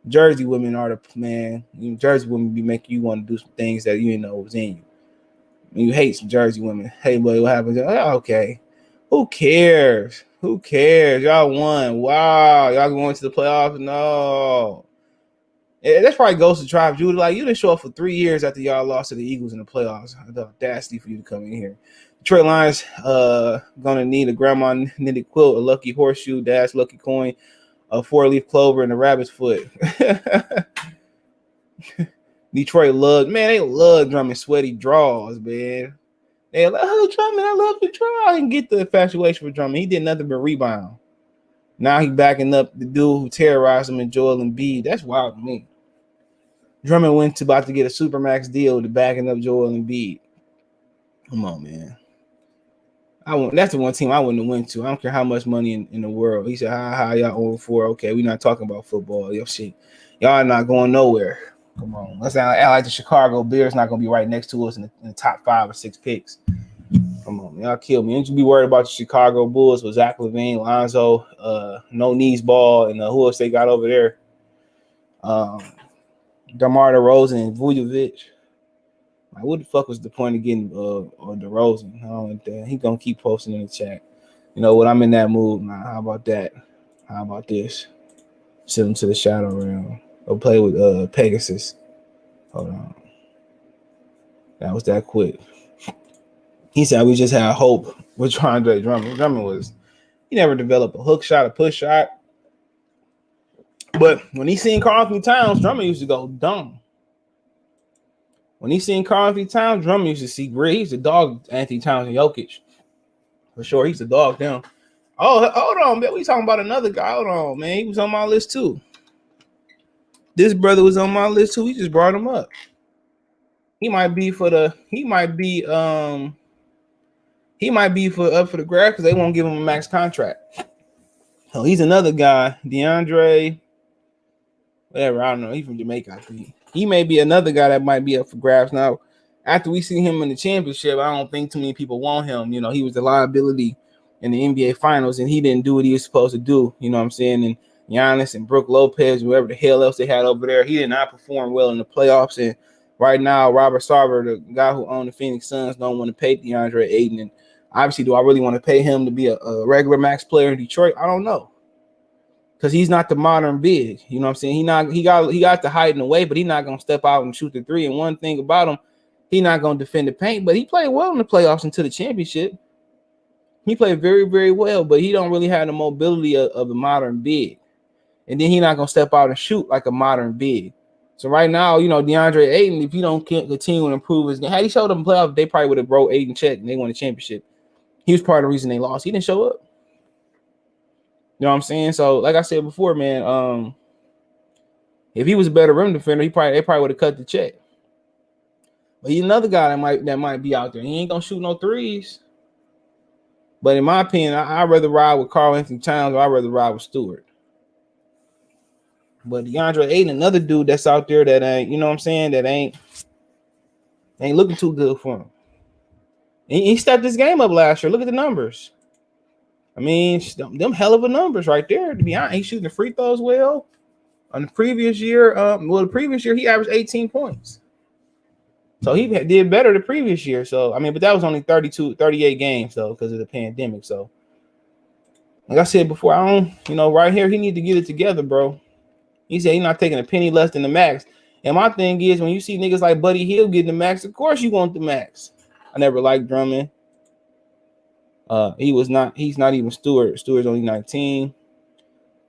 Jersey women are the man. Jersey women be making you want to do some things that you didn't know was in you. You hate some Jersey women. Hey, boy, what happens? Oh, okay. Who cares? Who cares? Y'all won. Wow. Y'all going to the playoffs? No. Yeah, that's probably goes to Tribe Judah. Like, you didn't show up for 3 years after y'all lost to the Eagles in the playoffs. The audacity for you to come in here. Detroit Lions gonna need a grandma knitted quilt, a lucky horseshoe, dash, lucky coin, a 4-leaf clover, and a rabbit's foot. Detroit they love Drummond sweaty draws, man. They like, oh, Drummond, I love the draw. I didn't get the infatuation for Drummond. He did nothing but rebound. Now he's backing up the dude who terrorized him in Joel Embiid. That's wild to me. Drummond went to about to get a supermax deal to backing up Joel Embiid. Come on, man. That's the one team I wouldn't have went to. I don't care how much money in the world. He said, y'all 0-4. Okay, we're not talking about football. Yo, shit. Y'all not going nowhere. Come on. Let's act like the Chicago Bears not going to be right next to us in the top 5 or 6 picks. Come on, y'all kill me. Don't you be worried about the Chicago Bulls with Zach LaVine, Lonzo, no knees ball, and who else they got over there? DeMar DeRozan and Vujovic. Like, what the fuck was the point of getting DeRozan? I don't like that. He gonna keep posting in the chat. You know what? I'm in that mood. Nah, how about that? How about this? Send him to the shadow realm. Go play with Pegasus. Hold on. That was that quick. He said we just had hope with Andre Drummond. Drummond he never developed a hook shot, a push shot. But when he seen Karl-Anthony Towns, Drummond used to go dumb. When he seen Karl-Anthony Towns, Drummond used to see great. He's a dog, Anthony Towns and Jokic. For sure, he's a dog down. Oh, hold on, man. We talking about another guy. Hold on, man. He was on my list too. This brother was on my list too. We just brought him up. He might be up for the grab because they won't give him a max contract. Oh, he's another guy, Deandre. Whatever, I don't know. He's from Jamaica, I think. He may be another guy that might be up for grabs. Now, after we see him in the championship, I don't think too many people want him. You know, he was the liability in the NBA Finals, and he didn't do what he was supposed to do. You know what I'm saying? And Giannis and Brook Lopez, whoever the hell else they had over there, he did not perform well in the playoffs. And right now, Robert Sarver, the guy who owned the Phoenix Suns, don't want to pay Deandre Ayton. And obviously, do I really want to pay him to be a regular max player in Detroit? I don't know. Because he's not the modern big. You know what I'm saying? He got the height and the weight, but he's not going to step out and shoot the three. And one thing about him, he's not going to defend the paint, but he played well in the playoffs until the championship. He played very, very well, but he don't really have the mobility of a modern big. And then he's not going to step out and shoot like a modern big. So right now, you know, Deandre Ayton, if he don't continue to improve his game, had he showed up in playoffs, they probably would have broke Ayton check and they won the championship. He was part of the reason they lost. He didn't show up. You know what I'm saying? So, like I said before, man, if he was a better rim defender, they probably would have cut the check. But he's another guy that might be out there. He ain't gonna shoot no threes. But in my opinion, I'd rather ride with Karl-Anthony Towns or I'd rather ride with Stewart. But DeAndre Ayton, another dude that's out there that ain't, you know what I'm saying, that ain't looking too good for him. He stepped his game up last year. Look at the numbers. I mean, them hell of a numbers right there. To be honest, he's shooting the free throws well. On the previous year, the previous year he averaged 18 points. So he did better the previous year. So, I mean, but that was only 38 games, though, because of the pandemic. So, like I said before, right here, he need to get it together, bro. He said he's not taking a penny less than the max. And my thing is, when you see niggas like Buddy Hield getting the max, of course you want the max. I never liked Drummond. He's not even Stewart. Stewart's only 19.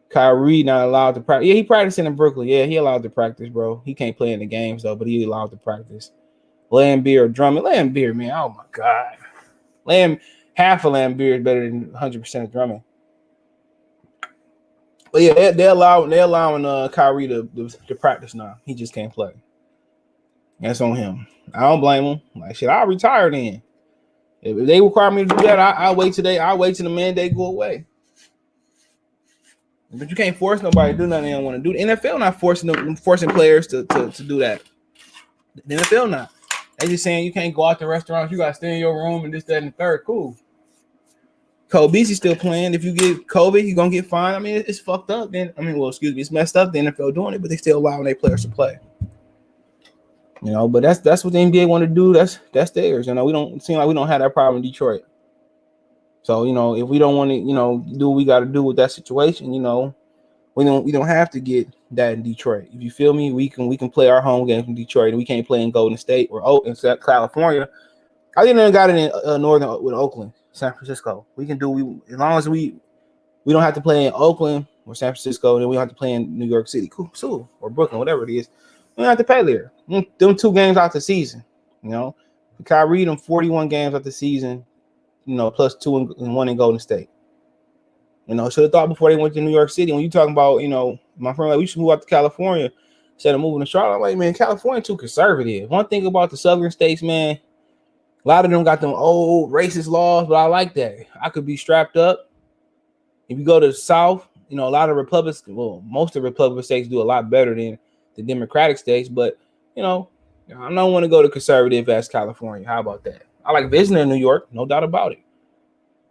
Kyrie not allowed to practice. Yeah, he practicing in Brooklyn. Yeah, he allowed to practice, bro. He can't play in the games though, but he allowed to practice. Lambeer or Drummond. Lambeer, man. Oh my God. Half of Lambeer is better than 100% of Drummond. But yeah, they're allowing Kyrie to practice now. He just can't play. That's on him. I don't blame him. Like shit, I'll retire then. If they require me to do that, I'll wait today. I'll wait till the mandate go away. But you can't force nobody to do nothing they don't want to do. The NFL not forcing players to do that. The NFL not. They just saying you can't go out to restaurants. You got to stay in your room and this, that, and the third. Cool. Cole Beasley still playing. If you get COVID, you're going to get fined. I mean, it's fucked up. It's messed up. The NFL doing it, but they still allowing their players to play. You know, but that's what the NBA want to do. That's theirs. You know, we don't seem like we don't have that problem in Detroit. So, you know, if we don't want to, you know, do what we got to do with that situation, you know, we don't have to get that in Detroit. If you feel me, we can play our home games in Detroit, and we can't play in Golden State or in California. I think they got it in northern with Oakland, San Francisco. We can do as long as we don't have to play in Oakland or San Francisco, then we don't have to play in New York City, cool, or Brooklyn, whatever it is. We don't have to pay there. Them 2 games out the season, you know. Kyrie them 41 games out the season, you know, plus 2 and 1 in Golden State. You know, should have thought before they went to New York City. When you talking about, you know, my friend, like, we should move out to California instead of moving to Charlotte. I'm like, man, California too conservative. One thing about the southern states, man, a lot of them got them old racist laws, but I like that. I could be strapped up. If you go to the South, you know, a lot of Republicans, well, most of the Republican states do a lot better than the Democratic states, but, you know, I don't want to go to conservative as California. How about that? I like visiting in New York, no doubt about it.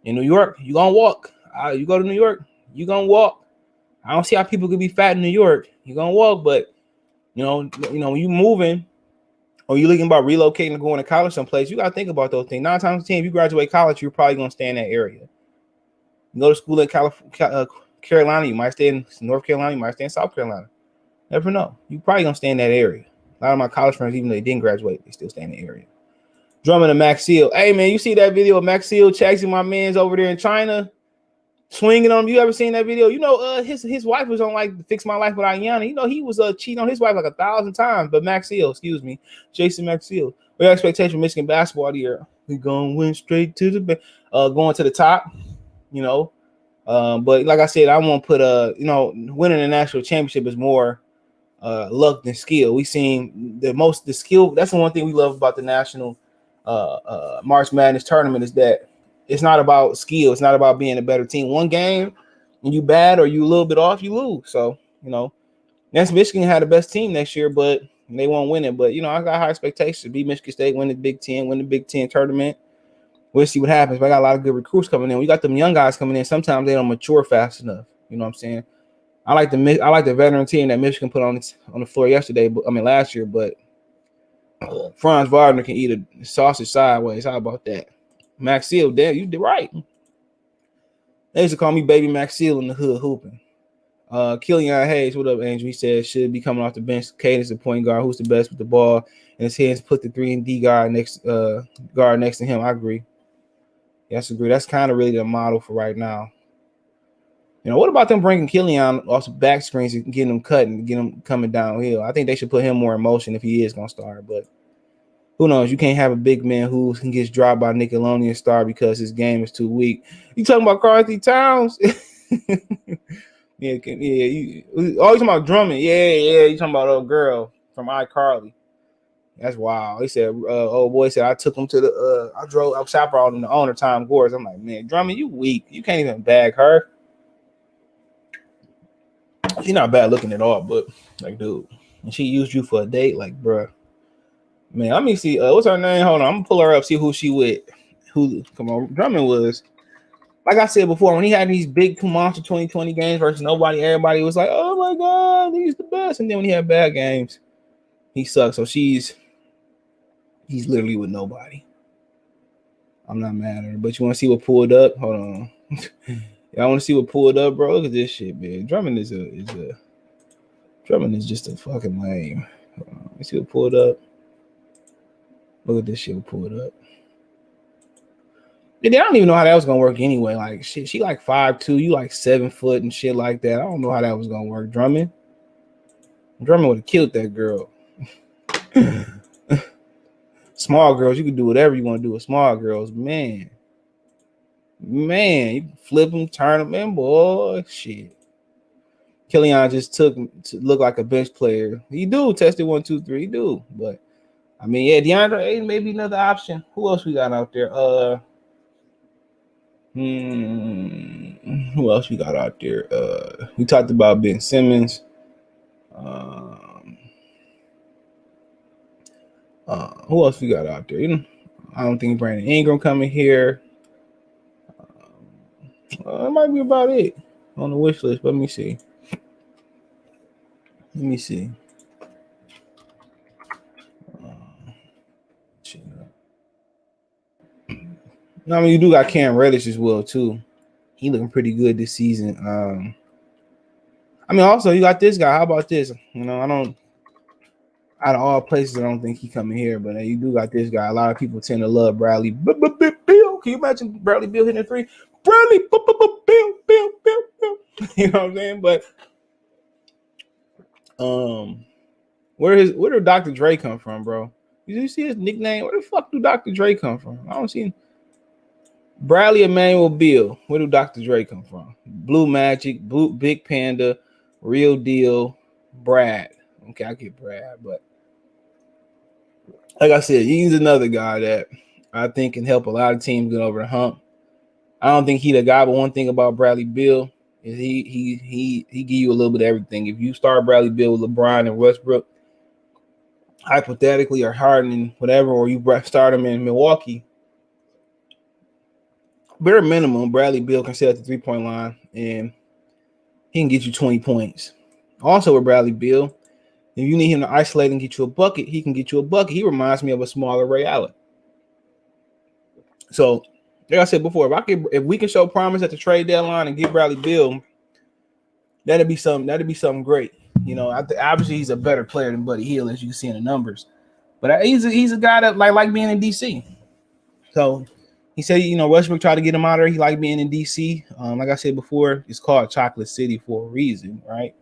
In New York, you gonna walk. You go to New York, you gonna walk. I don't see how people could be fat in New York. You gonna walk, but you know, when you moving or you looking about relocating or going to college someplace, you gotta think about those things. 9 times out of 10, if you graduate college, you're probably gonna stay in that area. You go to school in Carolina, you might stay in North Carolina, you might stay in South Carolina. Never know. You probably gonna stay in that area. A lot of my college friends, even though they didn't graduate, they still stay in the area. Drummond and Max Seal. Hey man, you see that video of Max Seal chasing my man's over there in China? Swinging on him. You ever seen that video? You know, his wife was on like Fix My Life with Ayana. You know, he was cheating on his wife like 1,000 times. But Jason Maxiell. What expectation for Michigan basketball the year? We going straight to the going to the top. You know, but like I said, I won't put you know, winning a national championship is more luck than skill. We seen the skill. That's the one thing we love about the national March Madness tournament is that it's not about skill. It's not about being a better team. One game and you bad or you a little bit off, you lose. So, you know, next Michigan had the best team next year, but they won't win it. But, you know, I got high expectations to beat Michigan State, win the Big Ten tournament. We'll see what happens. But I got a lot of good recruits coming in. We got them young guys coming in. Sometimes they don't mature fast enough. You know what I'm saying? I like the veteran team that Michigan put on the floor yesterday. Last year. But Franz Wagner can eat a sausage sideways. How about that? Max Seal, damn, you did right. They used to call me Baby Max Seal in the hood hooping. Killian Hayes, what up, Angel? He said should be coming off the bench. Cade is the point guard. Who's the best with the ball in his hands? Put the 3-and-D guard next to him. I agree. Yes, agree. That's kind of really the model for right now. You know, what about them bringing Killian off the back screens and getting him cut and getting him coming downhill? I think they should put him more in motion if he is going to start, but who knows? You can't have a big man who gets dropped by Nickelodeon star because his game is too weak. You talking about Karl-Anthony Towns? You talking about Drummond? Yeah. You talking about old girl from iCarly? That's wild. He said, old boy said I took him to I chaperoned him to owner Tom Gores. I'm like, man, Drummond, you weak. You can't even bag her. She's not bad looking at all, but like, dude, and she used you for a date, like, bruh. Man, let me see. What's her name? Hold on. I'm gonna pull her up, see who she with. Come on, Drummond was, like I said before, when he had these big monster 2020 games versus nobody, everybody was like, oh my God, he's the best. And then when he had bad games, he sucks. So he's literally with nobody. I'm not mad at her, but you want to see what pulled up? Hold on. Y'all want to see what pulled up, bro? Look at this shit, man. Drummond is just a fucking lame. Hold on. Let's see what pulled up. Look at this shit pulled up. I don't even know how that was gonna work anyway. Like shit, she like 5'2", you like 7 foot and shit like that. I don't know how that was gonna work. Drummond would have killed that girl. Small girls, you can do whatever you want to do with small girls, man. You can flip them, turn them, man, boy, shit. Killian just took to look like a bench player. He do tested 1, 2, 3, he do. But I mean, yeah, Deandre Ayton may be another option. Who else we got out there? Who else we got out there? We talked about Ben Simmons. Who else we got out there? I don't think Brandon Ingram coming here. That might be about it on the wish list. Let me see. I mean, you do got Cam Reddish as well too. He looking pretty good this season. I mean, also you got this guy. How about this? Out of all places, I don't think he coming here, but you do got this guy. A lot of people tend to love Bradley Beal. Can you imagine Bradley Beal hitting a three? Bradley Beal. You know what I'm saying? But where did Dr. Dre come from, bro? Did you see his nickname? Where the fuck do Dr. Dre come from? I don't see him. Bradley Emmanuel Beal. Where do Dr. Dre come from? Blue Magic, Big Panda, Real Deal, Brad. Okay, I get Brad, but like I said, he's another guy that I think can help a lot of teams get over the hump. I don't think he's the guy, but one thing about Bradley Beal is he give you a little bit of everything. If you start Bradley Beal with LeBron and Westbrook, hypothetically, or Harden and whatever, or you start him in Milwaukee, bare minimum, Bradley Beal can sit at the 3-point line and he can get you 20 points. Also with Bradley Beal, if you need him to isolate and get you a bucket, he can get you a bucket. He reminds me of a smaller Ray Allen. So, like I said before, if we can show promise at the trade deadline and get Bradley Beal, that'd be something great. You know, obviously he's a better player than Buddy Hield, as you can see in the numbers. But he's a guy that like being in DC. So he said, Westbrook tried to get him out of there. He liked being in DC. Like I said before, it's called Chocolate City for a reason, right?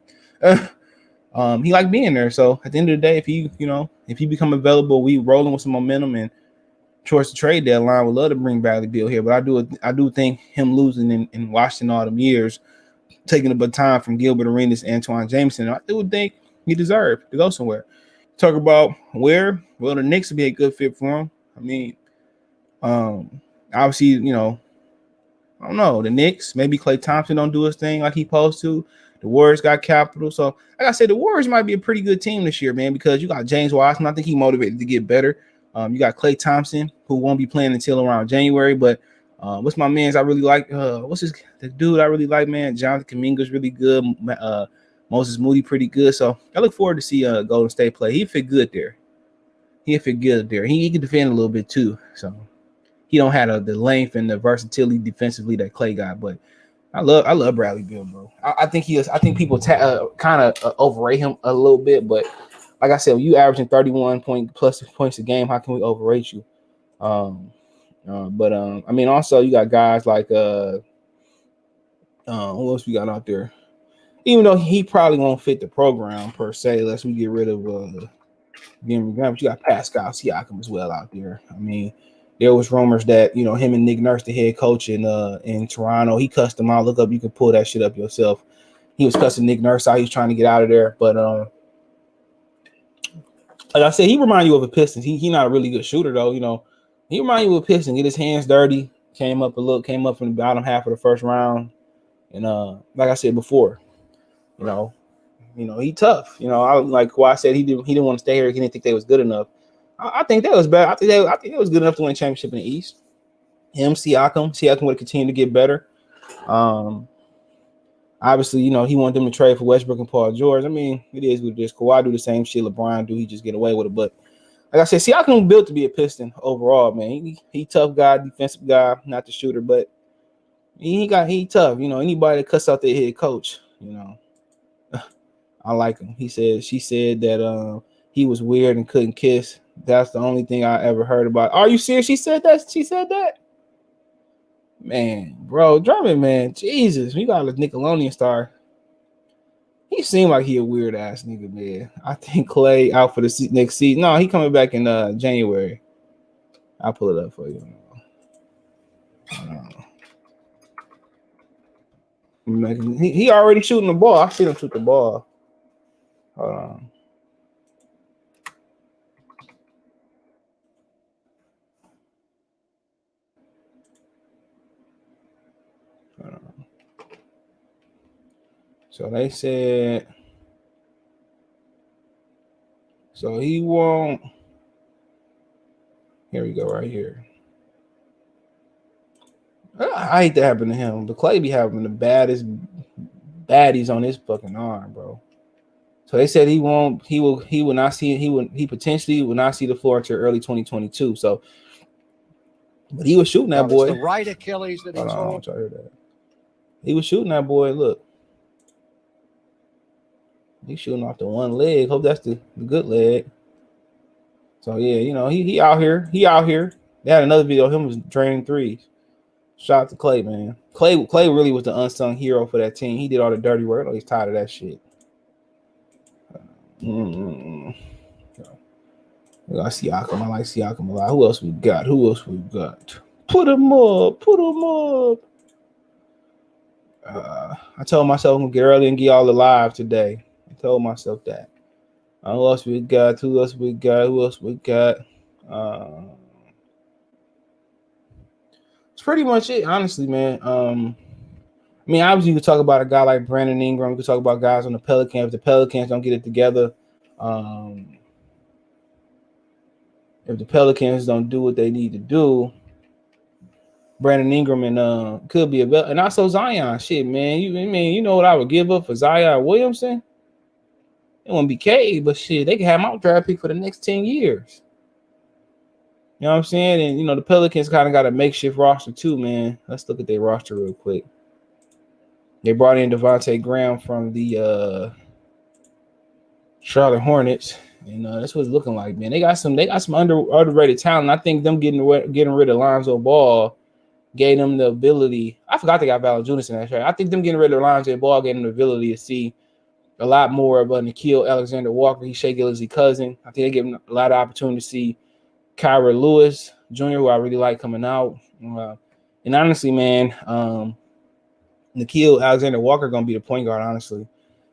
He liked being there. So at the end of the day, if he become available, we rolling with some momentum and towards the trade deadline, would love to bring Bradley Beal here. But I do think him losing in Washington all them years, taking the baton from Gilbert Arenas and Antoine Jameson, I do think he deserved to go somewhere. Talk about where? Well, the Knicks would be a good fit for him. I mean, obviously, I don't know, the Knicks, maybe Klay Thompson don't do his thing like he's supposed to. The Warriors got capital. So, like I said, the Warriors might be a pretty good team this year, man, because you got James Wiseman. I think he's motivated to get better. You got Klay Thompson, who won't be playing until around January. But what's my man's I really like? The dude I really like, man? Jonathan Kuminga's really good. Moses Moody pretty good. So I look forward to see Golden State play. He fit good there. He can defend a little bit too. So he don't have the length and the versatility defensively that Klay got. But I love Bradley Beal, bro. I think he is. I think people kind of overrate him a little bit, but like I said, when you averaging 31 plus points a game, how can we overrate you? I mean, also you got guys like who else we got out there? Even though he probably won't fit the program per se, unless we get rid of Jimmy Graham, but you got Pascal Siakam as well out there. I mean, there was rumors that him and Nick Nurse, the head coach in Toronto, he cussed him out. Look up, you can pull that shit up yourself. He was cussing Nick Nurse out. He was trying to get out of there, but like I said, he reminds you of a Pistons. He not a really good shooter though. He reminds you of a Piston. Get his hands dirty. Came up from the bottom half of the first round, and like I said before, he tough. I like Kawhi said he didn't want to stay here. He didn't think they was good enough. I think that was bad. I think that was good enough to win a championship in the East. Siakam would continue to get better. Obviously, he wanted them to trade for Westbrook and Paul George. I mean, it is what it is. Kawhi do the same shit LeBron do. He just get away with it. But like I said, Siakam built to be a Piston overall, man. He tough guy, defensive guy, not the shooter, but he tough. Anybody that cuts out their head coach, I like him. She said that he was weird and couldn't kiss. That's the only thing I ever heard about. Are you serious? She said that? Man, bro, Drummond, man, Jesus, we got a Nickelodeon star. He seemed like he a weird ass nigga, man. I think Clay out for the next season. No, he coming back in January. I'll pull it up for you. He already shooting the ball. I see him shoot the ball. Hold on. So they said, so he won't. Here we go, right here. I hate that happen to him. The Clay be having the baddest baddies on his fucking arm, bro. So they said he potentially will not see the floor until early 2022. So, but he was shooting that boy. The right Achilles that he's on. He was shooting that boy. Look. He's shooting off the one leg. Hope that's the good leg. So yeah, you know, he out here. He out here. They had another video of him was draining threes. Shout out to Clay, man. Clay really was the unsung hero for that team. He did all the dirty work. He's tired of that shit. I Siakam. I like Siakam a lot. Who else we got? Put him up. I told myself I'm gonna get early and get all the live today. I told myself that. Who else we got? It's pretty much it, honestly, man. I mean, obviously, you could talk about a guy like Brandon Ingram. We could talk about guys on the Pelicans. If the Pelicans don't get it together, if the Pelicans don't do what they need to do, Brandon Ingram and could be and also Zion. Shit, man. You know what I would give up for Zion Williamson? It wouldn't be Cade, but shit, they could have my draft pick for the next 10 years. You know what I'm saying? And you know, the Pelicans kind of got a makeshift roster too, man. Let's look at their roster real quick. They brought in Devontae Graham from the Charlotte Hornets, and that's what it's looking like, man. They got some underrated talent. I think them getting rid of Lonzo Ball gave them the ability. I forgot they got Valanciunas in that trade. I think them getting rid of Lonzo Ball gave them the ability to see a lot more of Nickeil Alexander-Walker. He's Shai Gilgeous' cousin. I think they give him a lot of opportunity to see Kyra Lewis Jr., who I really like coming out. And honestly, man, Nickeil Alexander-Walker going to be the point guard, honestly.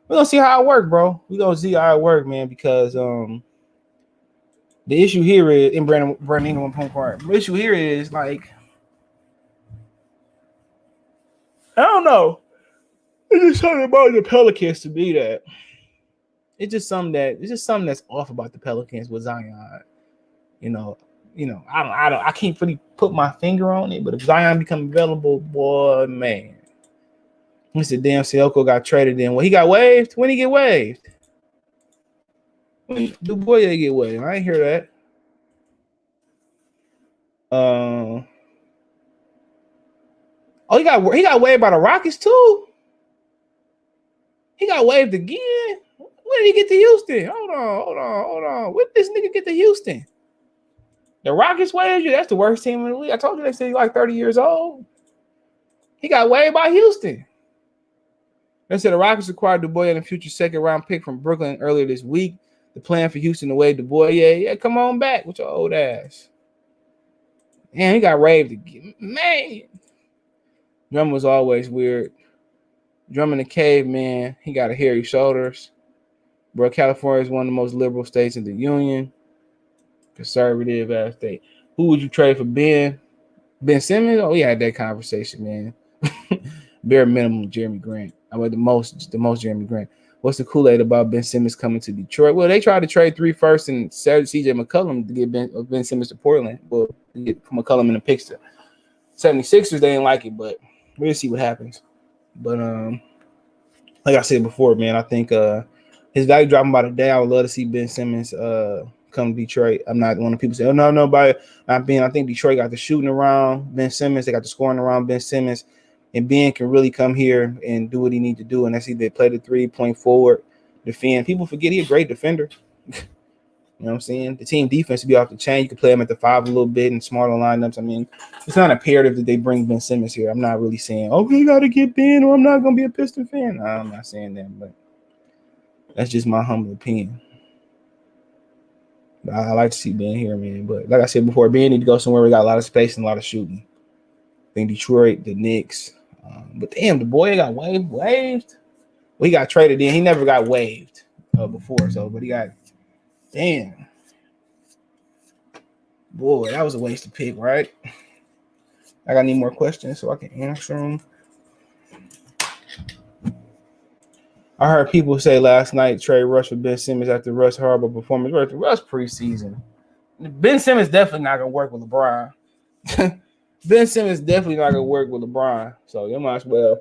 We're going to see how it works, bro. We're going to see how it works, man, because the issue here is, in Brandon Ingram point guard, the issue here is, like, I don't know. It's just something about the Pelicans to be that. It's just something that's off about the Pelicans with Zion. You know, I can't really put my finger on it, but if Zion become available, boy, man. He said, damn, Sioko got traded in. Well, he got waived. When he get waived? When the boy get waived? I ain't hear that. Oh, he got waived by the Rockets too. He got waived again. When did he get to Houston? Hold on. When did this nigga get to Houston? The Rockets waived you. That's the worst team in the league. I told you they said he's like 30 years old. He got waived by Houston. They said the Rockets acquired Du Bois and a future second-round pick from Brooklyn earlier this week. The plan for Houston to waive Du Bois. Yeah, come on back with your old ass. Man, he got waived again. Man. Drummond was always weird. Drummond the caveman. He got a hairy shoulders. Bro, California is one of the most liberal states in the union. Conservative ass state. Who would you trade for Ben? Ben Simmons? Oh, we had that conversation, man. Bare minimum, Jeremy Grant. I mean, the most Jeremy Grant. What's the Kool-Aid about Ben Simmons coming to Detroit? Well, they tried to trade 3 firsts and CJ McCollum to get Ben Simmons to Portland. Well, to get McCollum in the picks to 76ers, they didn't like it, but we'll see what happens. But like I said before, man, I think his value dropping by the day. I would love to see Ben Simmons come to Detroit. I'm not one of the people say, oh, no, by not being. I think Detroit got the shooting around Ben Simmons. They got the scoring around Ben Simmons. And Ben can really come here and do what he needs to do. And that's either play the 3-point forward, defend. People forget he's a great defender. You know what I'm saying? The team defense would be off the chain. You could play them at the 5 a little bit and smaller lineups. I mean, it's not imperative that they bring Ben Simmons here. I'm not really saying, oh, we got to get Ben or I'm not going to be a Piston fan. No, I'm not saying that, but that's just my humble opinion. But I like to see Ben here, man. But like I said before, Ben need to go somewhere where we got a lot of space and a lot of shooting. I think Detroit, the Knicks. But damn, the boy got waived. Well, he got traded in. He never got waived before. So, but he got, damn. Boy, that was a waste of pick, right? I got any more questions so I can answer them. I heard people say last night trade Russ for Ben Simmons after Russ' horrible performance. Russ preseason. Ben Simmons definitely not gonna work with LeBron. Ben Simmons definitely not gonna work with LeBron. So you might as well.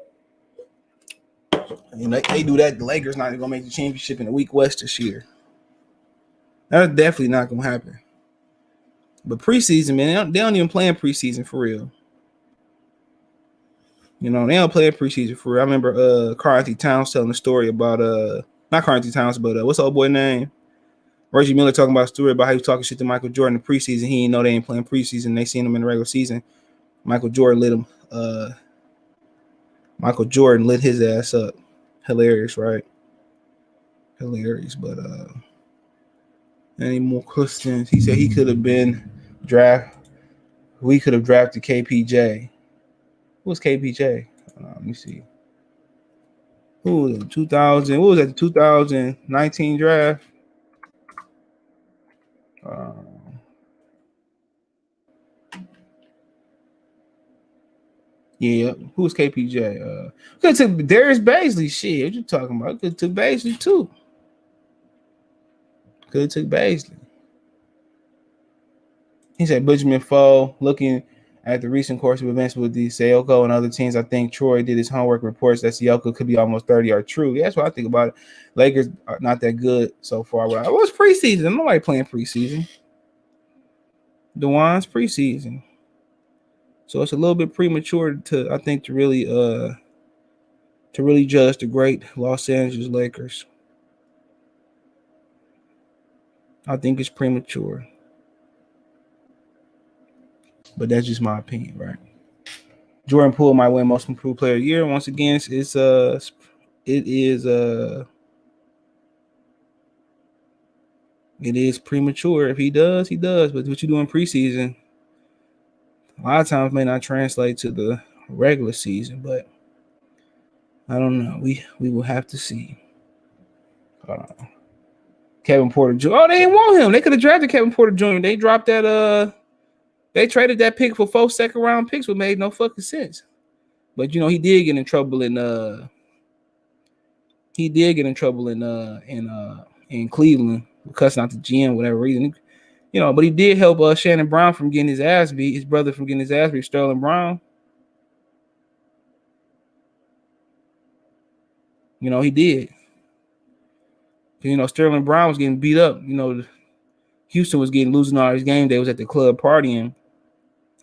You know, they do that. The Lakers not gonna make the championship in the Week West this year. That's definitely not gonna happen. But preseason, man, they don't even play in preseason for real. You know, they don't play in preseason for real. I remember Karl-Anthony Towns telling a story about not Karl-Anthony Towns, but what's the old boy name? Reggie Miller talking about Stewart about how he was talking shit to Michael Jordan in the preseason. He didn't know they ain't playing preseason. They seen him in the regular season. Michael Jordan lit him. Michael Jordan lit his ass up. Hilarious, right? Hilarious, but any more questions? He said he could have been we could have drafted KPJ. Who was KPJ? Let me see. Who was it? 2000? What was that? The 2019 draft? Yeah. Who was KPJ? Could have took Darius Bazley. Shit, what you talking about? Could have took Bazley too. Could have took Bazley. He said Benjamin Foe, looking at the recent course of events with the Sayoko and other teams, I think Troy did his homework. Reports that Sayoko could be almost 30 are true. Yeah, that's what I think about it. Lakers are not that good so far. But it was preseason. I'm nobody playing preseason. DeWan's preseason. So it's a little bit premature to really judge the great Los Angeles Lakers. I think it's premature. But that's just my opinion, right? Jordan Poole might win Most Improved Player of the Year. Once again, it is premature. If he does, he does. But what you do in preseason, a lot of times may not translate to the regular season. But I don't know. We will have to see. Kevin Porter Jr. Oh, they didn't want him. They could have drafted Kevin Porter Jr. They dropped that. They traded that pick for 4 second-round picks, which made no fucking sense. But he did get in trouble in Cleveland, cussing out the GM, whatever reason. But he did help Shannon Brown from getting his ass beat, his brother from getting his ass beat, Sterling Brown. He did. Sterling Brown was getting beat up. Houston was losing all his game. They was at the club partying.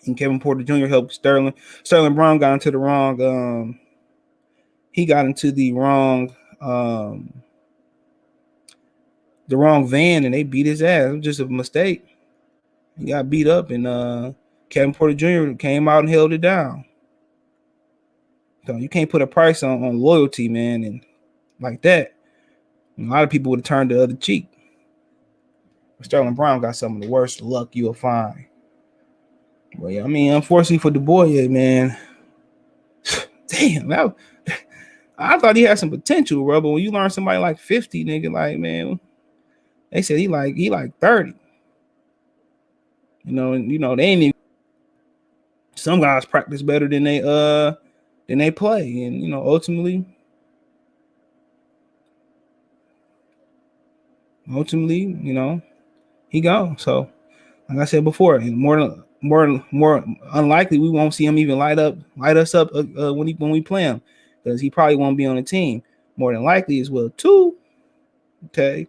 And Kevin Porter Jr. helped Sterling. Sterling Brown got into the wrong. He got into the wrong van, and they beat his ass. It was just a mistake. He got beat up, and Kevin Porter Jr. came out and held it down. So you can't put a price on loyalty, man, and like that. A lot of people would have turned the other cheek. Sterling Brown got some of the worst luck you'll find. Well, yeah, I mean, unfortunately for Du Bois, man, damn, I thought he had some potential, bro. But when you learn somebody like 50, nigga, like, man, they said he like 30. They ain't even. Some guys practice better than they play, and ultimately, he gone. So, like I said before, more unlikely we won't see him even light us up when we play him, because he probably won't be on the team. More than likely as well too. Okay,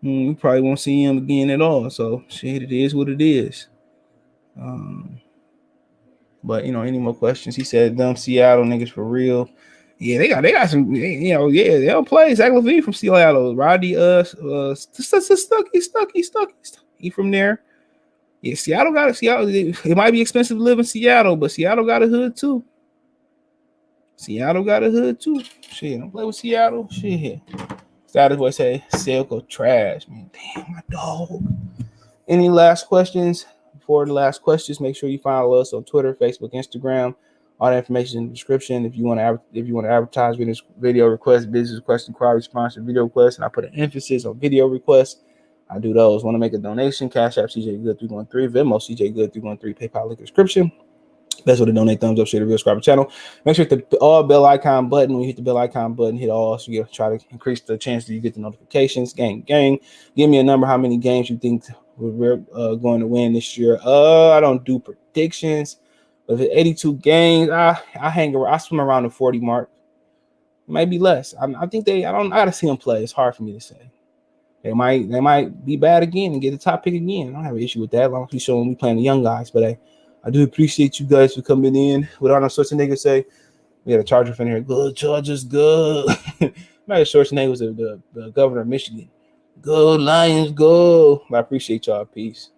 we probably won't see him again at all. So shit, it is what it is. But any more questions? He said, "Dumb Seattle niggas for real." Yeah, they got some. They'll play Zach LaVine from Seattle. Rodney Stucky. He from there. Yeah, Seattle got it. Seattle. It might be expensive to live in Seattle, but Seattle got a hood too. Shit, don't play with Seattle. Shit. Status boy say Selko trash, man. Damn, my dog. Any last questions? Before the last questions, make sure you follow us on Twitter, Facebook, Instagram. All the information in the description. If you want to advertise video requests, business requests, inquiry, sponsor video requests, and I put an emphasis on video requests, I do those. Want to make a donation? Cash App CJ Good 313, Venmo CJ Good 313, PayPal link description. Best way to donate, thumbs up, share the real subscribe channel. Make sure you hit the all bell icon button. When you hit the bell icon button, hit all so you try to increase the chance that you get the notifications. Gang. Give me a number. How many games you think we're going to win this year? I don't do predictions. But if it's 82 games, I swim around the 40 mark. Maybe less. I gotta see them play. It's hard for me to say. They might be bad again and get the top pick again. I don't have an issue with that. As long as we show them we playing the young guys. But I do appreciate you guys for coming in. What Arnold Schwarzenegger say? We had a Charger fan here. Good Chargers, good. Maybe Schwarzenegger was the governor of Michigan. Go Lions, go. I appreciate y'all. Peace.